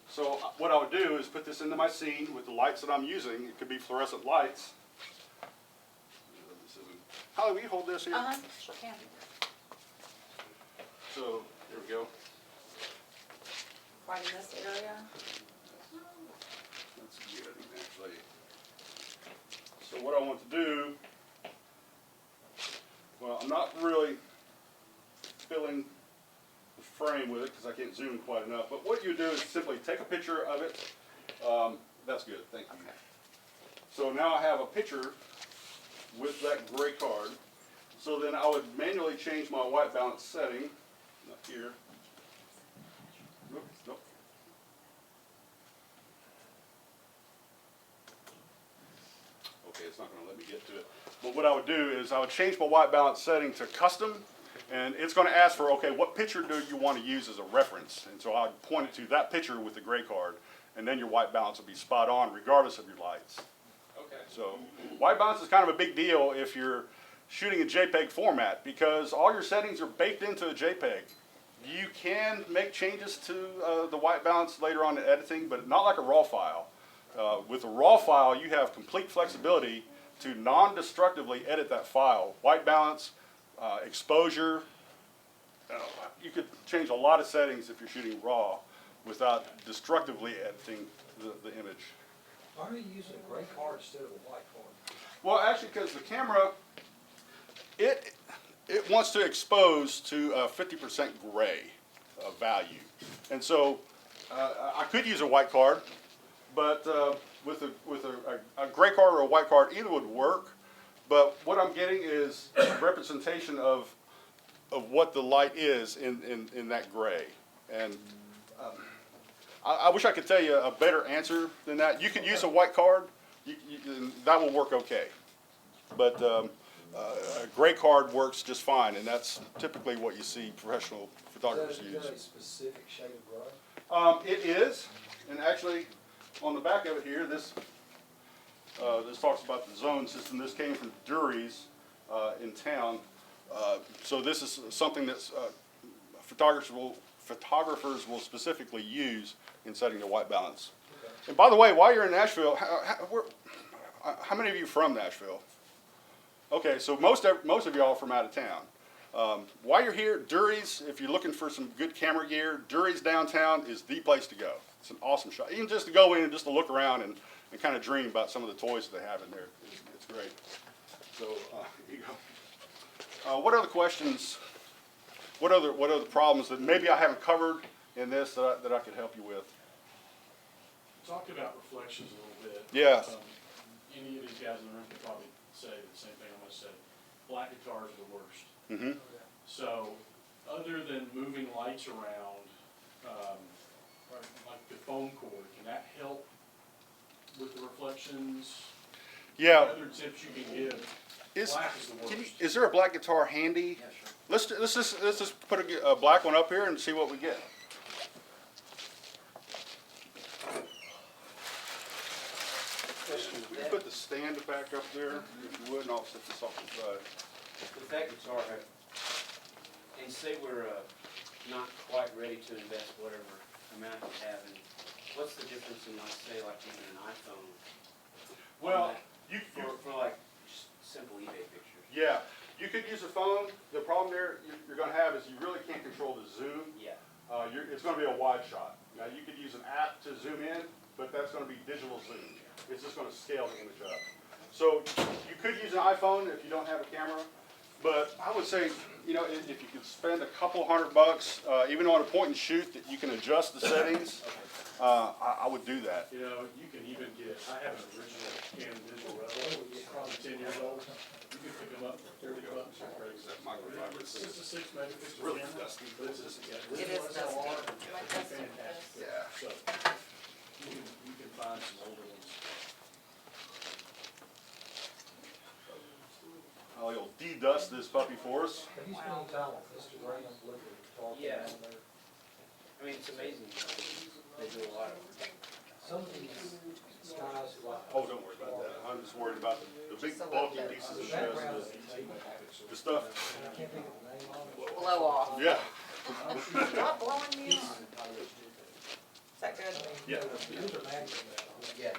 So what I would do is put this into my scene with the lights that I'm using. It could be fluorescent lights. Holly, will you hold this here? Sure can. So, here we go. Right in this area. That's good, actually. So what I want to do, well, I'm not really filling the frame with it because I can't zoom quite enough, but what you do is simply take a picture of it. That's good, thank you. So now I have a picture with that gray card. So then I would manually change my white balance setting, up here. Nope. Okay, it's not gonna let me get to it. But what I would do is I would change my white balance setting to custom, and it's gonna ask for, okay, what picture do you wanna use as a reference? And so I'd point it to that picture with the gray card, and then your white balance will be spot on regardless of your lights. Okay. So white balance is kind of a big deal if you're shooting a JPEG format, because all your settings are baked into a JPEG. You can make changes to the white balance later on in editing, but not like a RAW file. With a RAW file, you have complete flexibility to non-destructively edit that file. White balance, exposure, you could change a lot of settings if you're shooting RAW without destructively editing the image. Why are you using a gray card instead of a white card? Well, actually, because the camera, it wants to expose to 50% gray value. And so I could use a white card, but with a gray card or a white card, either would work. But what I'm getting is a representation of what the light is in that gray. And I wish I could tell you a better answer than that. You could use a white card, that will work okay. But a gray card works just fine, and that's typically what you see professional photographers use. Is that a specific shade of gray? It is, and actually, on the back of it here, this talks about the zone system. This came from Dury's in town. So this is something that photographers will specifically use in setting the white balance. Okay. And by the way, while you're in Nashville, how many of you are from Nashville? Okay, so most of y'all are from out of town. While you're here, Dury's, if you're looking for some good camera gear, Dury's downtown is the place to go. It's an awesome shop. Even just to go in and just to look around and kind of dream about some of the toys that they have in there. It's great. So, here you go. What other questions, what other problems that maybe I haven't covered in this that I could help you with? Talked about reflections a little bit. Yes. Any of these guys in the room could probably say the same thing I'm gonna say. Black guitars are the worst. Mm-hmm. So, other than moving lights around, or like the phone cord, can that help with the reflections? Yeah. Other tips you can give? Is, Black is the worst. is there a black guitar handy? Yeah, sure. Let's just put a black one up here and see what we get. We can put the stand back up there, if you would, and I'll set this off to the side. With that guitar, and say we're not quite ready to invest whatever amount we have in, what's the difference in, like, say, like even an iPhone? Well, For like just simple eBay pictures? yeah, you could use a phone. The problem there you're going to have is you really can't control the zoom. Yeah. It's going to be a wide shot. Now, you could use an app to zoom in, but that's going to be digital zoom. It's just going to scale the image up. So you could use an iPhone if you don't have a camera, but I would say, you know, if you could spend a couple $100, even on a point and shoot that you can adjust the settings, I would do that. You know, you can even get, I have an original Canon Digital Rebel, it's probably 10 years old. You can pick them up for $30 or Craigslist. It's just a 6 megapixel Really camera, dusty. but it's just, yeah. It is original dusty. SLR, My it's husband fantastic. Yeah. So, you can find some older ones. I'll de-dust this puppy for us. Have you spent any time with Mr. Graham looking at guitar Yeah. down there? I mean, it's amazing, they do a lot of it. Some of these guys like. Oh, don't worry about that. I'm just worried about the big Just a bulky little bit. pieces The of background shit. is taken, The stuff. and I can't think of the name of it. Blow off. Yeah. Stop blowing me off. Is that good? Yeah. These are magic. Yeah.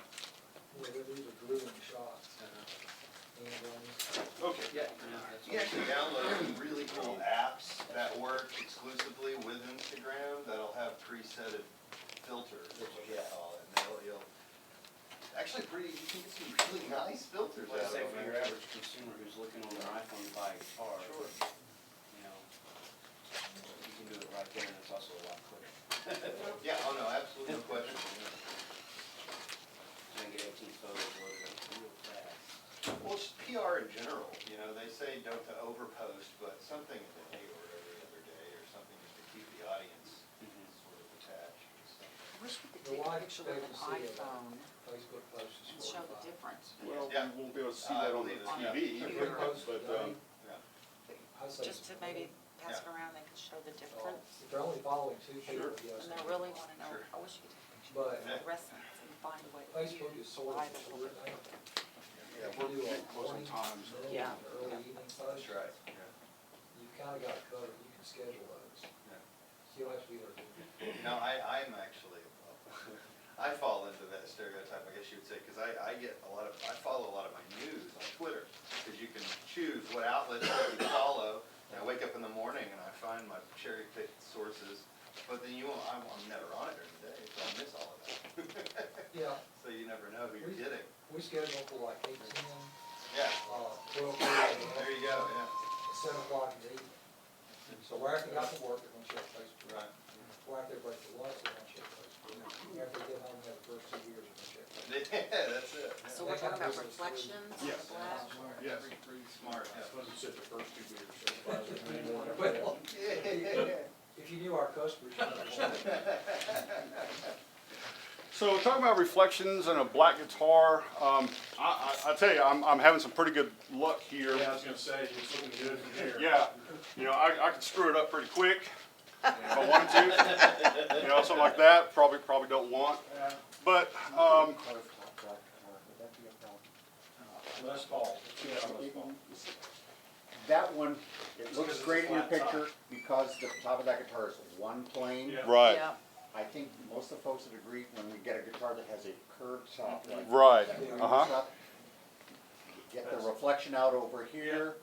These are grueling shots. And, Okay. Yeah. You can actually download some really cool apps that work exclusively with Instagram that'll have presetted filters, is what they call it. And you'll actually you can get some really nice filters out Let's of say them. for your average consumer who's looking on their iPhone to buy a guitar, Sure. you know, you can do it right there, and it's also a lot quicker. Yeah, oh no, absolutely, no question. And then get 18 photos loaded up real fast. Well, it's PR in general, you know, they say don't to overpost, but something a day or every other day or something just to keep the audience sort of attached and stuff. I wish we could The take a life picture with an expectancy of iPhone Facebook posts and is show the 45. difference. Well, Yeah, You won't be able to see that on the TV, but, I'd say Just to maybe pass it around, they can show the difference. if they're only following two people, yes. And they really wanna know, Sure. I wish you could take But the fluorescence and find a way. to Facebook is sort of, divide a little bit. yeah, if you do a we're close on morning, times. noon, Yeah. or early evening post, That's right. you've kinda got it covered, you can schedule those. Yeah. So you don't have to be there. You know, I'm actually, I fall into that stereotype, I guess you would say, because I get a lot of, I follow a lot of my news on Twitter, because you can choose what outlets that you follow, and I wake up in the morning and I find my cherry-picked sources, but then I'm never on it during the day, so I miss all of that. Yeah, So you never know who you're getting. we schedule for like 8:10, Yeah, 12:30, there you go, yeah. 7 o'clock in the evening. So we're after got to work, they're gonna check Facebook. Right. We're after break for lunch, they're gonna check Facebook. After they get home, they have the first 2 years, they're gonna check Facebook. Yeah, that's it. So we're talking about reflections, Yes. black. Yes. Smart, I yeah. suppose you said the first 2 beers, so it buys us many more. Well, Yeah. if you knew our customers, you know. So talking about reflections and a black guitar, I tell you, I'm having some pretty good luck here. Yeah, I was gonna say, it's looking good from here. Yeah, you know, I could screw it up pretty quick if I wanted to. You know, something like that, probably don't want. But, Les Paul. That one, it looks great in your picture because the top of that guitar is one plane. Yeah. right, Yeah. I think most of the folks would agree when we get a guitar that has a curved top like right, that curved uh-huh. top, you get the reflection out over here,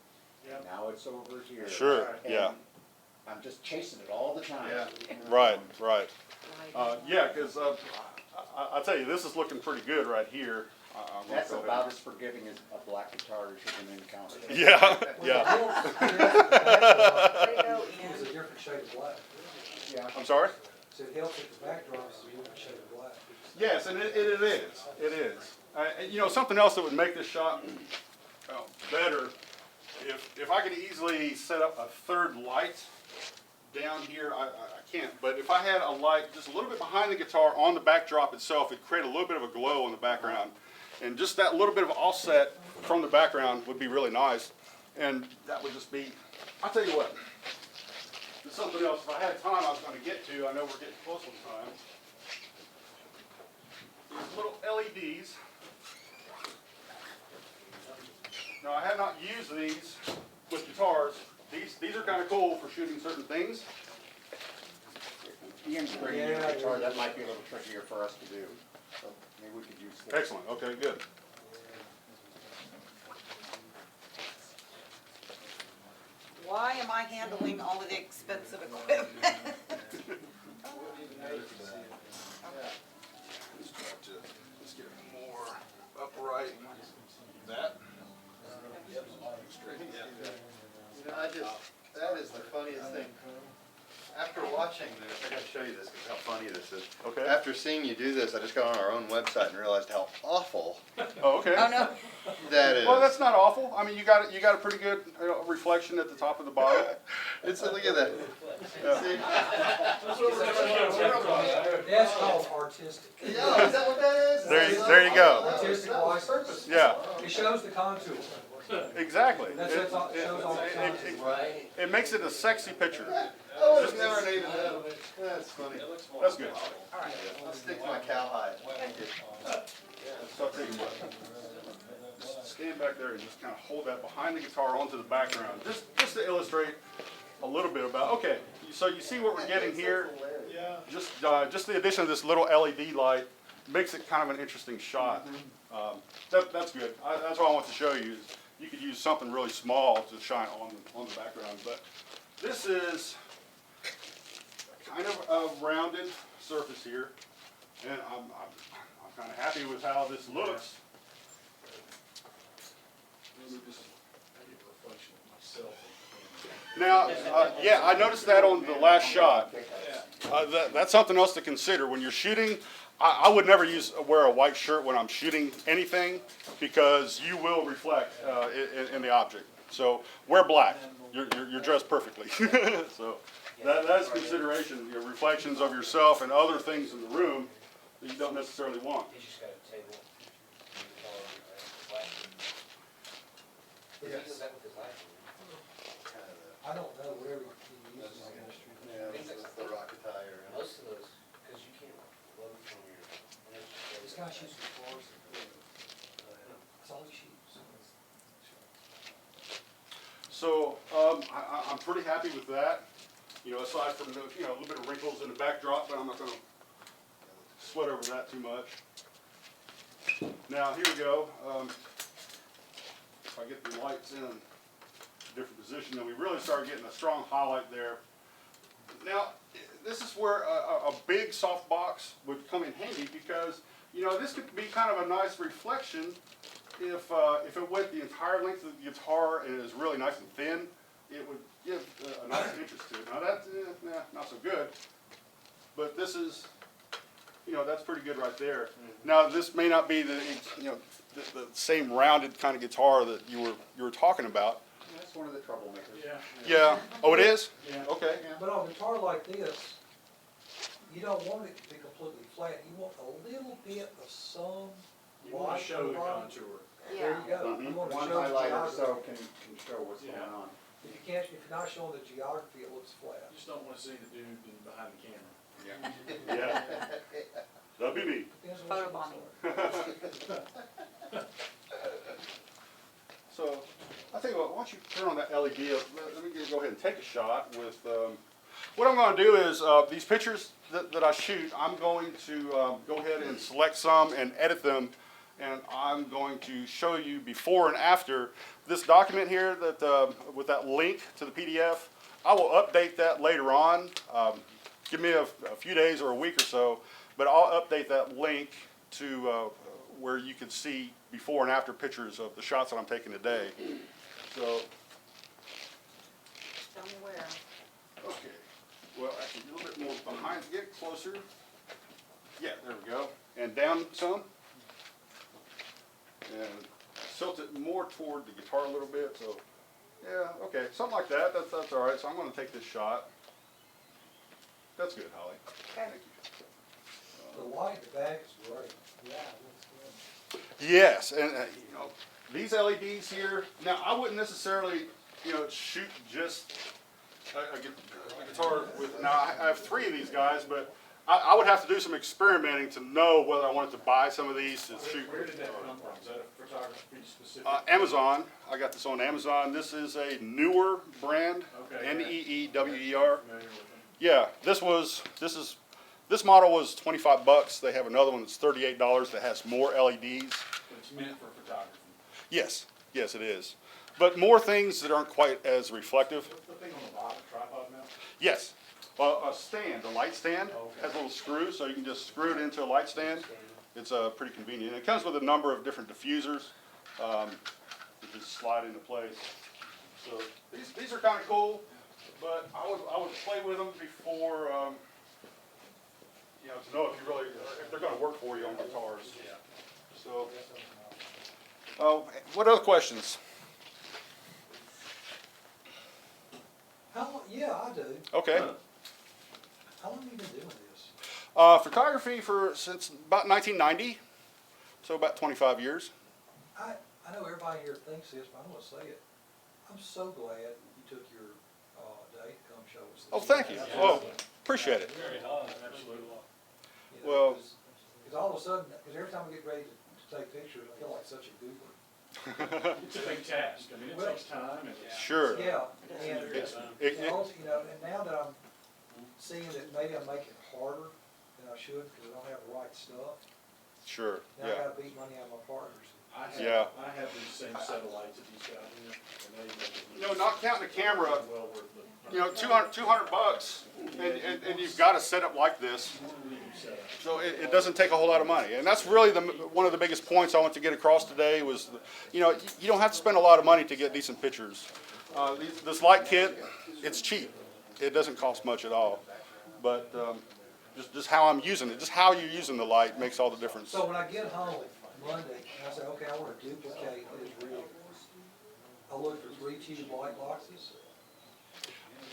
Yeah. now it's over here. Sure, And yeah, I'm just chasing it all the time. Yeah. right. Right. Yeah, because I tell you, this is looking pretty good right here. I'm gonna That's go ahead about as forgiving as a black guitar as you can encounter. and- Yeah, yeah. Way to go, It's a Ian. different shade of black. Yeah. I'm sorry? So it helps if the backdrop is a different shade of black. Yes, and it is. It is. You know, something else that would make this shot better, if I could easily set up a third light down here, I can't, but if I had a light just a little bit behind the guitar on the backdrop itself, it'd create a little bit of a glow in the background. And just that little bit of offset from the background would be really nice. And that would just be, I'll tell you what, there's something else, if I had time I was going to get to, I know we're getting close on time. These little LEDs. Now, I have not used these with guitars. These are kind of cool for shooting certain things. Ian's bringing you a guitar, that might be a little trickier for us to do, so maybe we could use this. Excellent, okay, good. Why am I handling all of the expensive equipment? Let's try to, let's get it more upright. That? That is the funniest thing. After watching this, I gotta show you this, because how funny this is. Okay. After seeing you do this, I just got on our own website and realized how awful Oh, okay. Oh, no. that is. Well, that's not awful. I mean, you got a pretty good reflection at the top of the bottom. It's, look at that. Yeah. See? That's called artistic. Yeah, is that what that is? There you go. Artistic license. Yeah, It shows the contour. exactly. That's all, it shows all the contour. It makes it a sexy picture. I would have never needed that. That's funny. That's good. All right. I'll stick to my cowhide. Thank you. So I'll tell you what. Just stand back there and just kind of hold that behind the guitar onto the background, just to illustrate a little bit about. Okay, so you see what we're getting here. Yeah. Just the addition of this little LED light makes it kind of an interesting shot. That's good. That's what I want to show you. Is you could use something really small to shine on the background, but this is kind of a rounded surface here, and I'm kind of happy with how this looks. Let me just- I get a reflection of myself. Now, yeah, I noticed that on the last shot. That's something else to consider when you're shooting. I would never wear a white shirt when I'm shooting anything because you will reflect in the object. So wear black. You're dressed perfectly. So that's consideration. Your reflections of yourself and other things in the room that you don't necessarily want. You just got a table. Yes. that with his iPhone? Kind of the, I don't know, whatever he uses in the industry. yeah, that's the rocket tire. Most of those, because you can't load from your. This guy shoots the cars. That's all he shoots. So, I'm pretty happy with that. You know, aside from the, you know, a little bit of wrinkles in the backdrop, but I'm not gonna sweat over that too much. Now, here we go. If I get the lights in a different position, then we really start getting a strong highlight there. Now, this is where a big soft box would come in handy because, you know, this could be kind of a nice reflection if it went the entire length of the guitar and is really nice and thin. It would give a nice interest to it. Now that's not so good, but this is, you know, that's pretty good right there. Now this may not be the, you know, the same rounded kind of guitar that you were talking about. That's one of the troublemakers. Yeah. Yeah. Oh, it is? Yeah. Okay. But on a guitar like this, you don't want it to be completely flat. You want a little bit of some You want light to show on the the bottom. contour. There you go. Mhm. You want to One show the highlighter geography. so can show what's going Yeah. on. If you can't, if you're not showing the geography, it looks flat. You just don't want to see the dude behind the camera. Yeah. That'd be me. Depends on what you Photobombing. want. So, I tell you what, why don't you turn on that LED? Let me go ahead and take a shot with, what I'm going to do is, these pictures that I shoot, I'm going to go ahead and select some and edit them, and I'm going to show you before and after. This document here, that with that link to the PDF, I will update that later on. Give me a few days or a week or so, but I'll update that link to where you can see before and after pictures of the shots that I'm taking today. So, Tell me where. okay, well, actually a little bit more behind, get closer. Yeah, there we go, and down some. And tilt it more toward the guitar a little bit, so, yeah, okay, something like that, that's all right. So I'm gonna take this shot. That's good, Holly. Okay. Thank you. The light in the back is great. Yeah, Yes, and you know, these LEDs here, now I wouldn't necessarily, you know, shoot just a guitar with, now I have 3 of these guys, but I would have to do some experimenting to know whether I wanted to buy some of these to shoot. Where did that come from? Is that a photography specific? Amazon, I got this on Amazon. This is a newer brand, Okay. N-E-E-W-E-R. Familiar with them. Yeah, this model was 25 bucks. They have another one that's $38 that has more LEDs. But it's meant for photography. Yes, yes it is. But more things that aren't quite as reflective. What's the thing on the bottom, tripod mount? Yes, a stand, a light stand, Okay. has a little screw, so you can just screw it into a light stand. It's pretty convenient. It comes with a number of different diffusers that just slide into place. So these are kind of cool, but I would play with them before, you know, to know if you really, if they're going to work for you on guitars. Yeah. So, what other questions? How long, yeah, I do. Okay. How long have you been doing this? Photography since about 1990, so about 25 years. I know everybody here thinks this, but I'm gonna say it. I'm so glad you took your day to come show us this. Oh, thank you. Oh, appreciate it. Very absolutely. You know, Well- 'cause all of a sudden, because every time we get ready to take pictures, I feel like such a goober. It's a big task. I mean, it Well- takes time and it's. Sure. Yeah, It's and, a good time. and also, you know, and now that I'm seeing that maybe I'm making it harder than I should, because I don't have the right stuff, Sure, now I yeah. gotta beat money out of my partners. Yeah. I have these same set of lights that he's got here, and they make it. You know, not counting the camera, Well worth the. you know, 200 bucks, and you've got a setup like this, so it doesn't take a whole lot of money. And that's really one of the biggest points I want to get across today was, you know, you don't have to spend a lot of money to get decent pictures. This light kit, it's cheap. It doesn't cost much at all. But just how I'm using it, just how you're using the light makes all the difference. So when I get home Monday, and I say, okay, I wanna duplicate this rig, I look for 3 tube light boxes.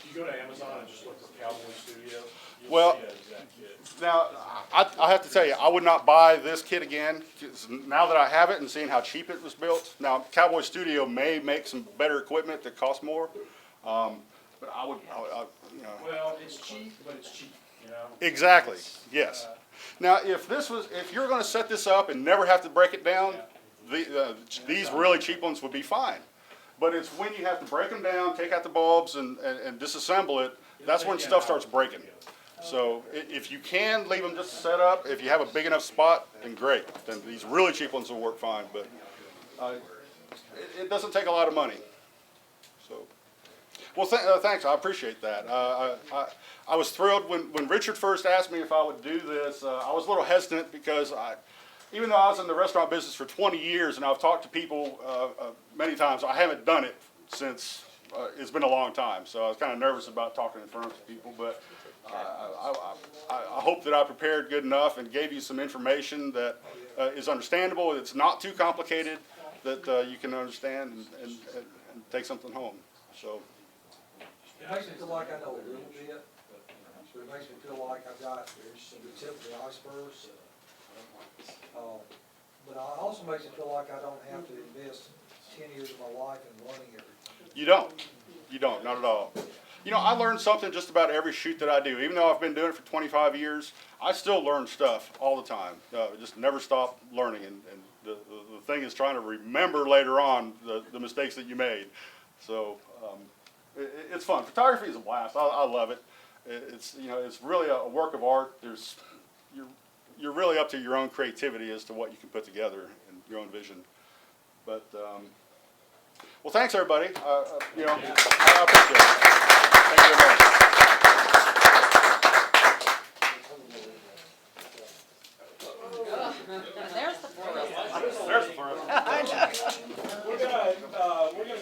If you go to Amazon and just look for Cowboy Studio, you'll Well, see that exact kit. Now, I have to tell you, I would not buy this kit again, 'cause now that I have it and seeing how cheap it was built. Now, Cowboy Studio may make some better equipment that costs more, but I would, you know. Well, it's cheap, but it's cheap, you know? Exactly, It's, yes. Now, if you're gonna set this up and never have to break it down, these really cheap ones would be fine. But it's when you have to break them down, take out the bulbs and disassemble it, that's when stuff starts breaking. So if you can leave them just set up, if you have a big enough spot, then great. Then these really cheap ones will work fine, but it doesn't take a lot of money. So, well, thanks, I appreciate that. I was thrilled when Richard first asked me if I would do this. I was a little hesitant because even though I was in the restaurant business for 20 years and I've talked to people many times, I haven't done it since it's been a long time. So I was kind of nervous about talking in front of people, but I hope that I prepared good enough and gave you some information that is understandable. It's not too complicated, that you can understand and take something home. So. It makes me feel like I know a little bit, but it makes me feel like I've got the tip of the iceberg. But it also makes it feel like I don't have to invest 10 years of my life in learning everything. You don't, not at all. You know, I learn something just about every shoot that I do. Even though I've been doing it for 25 years, I still learn stuff all the time. Just never stop learning, and the thing is trying to remember later on the mistakes that you made. So it's fun. Photography is a blast. I love it. It's, you know, it's really a work of art. You're really up to your own creativity as to what you can put together and your own vision. But well, thanks everybody. You know, I appreciate it.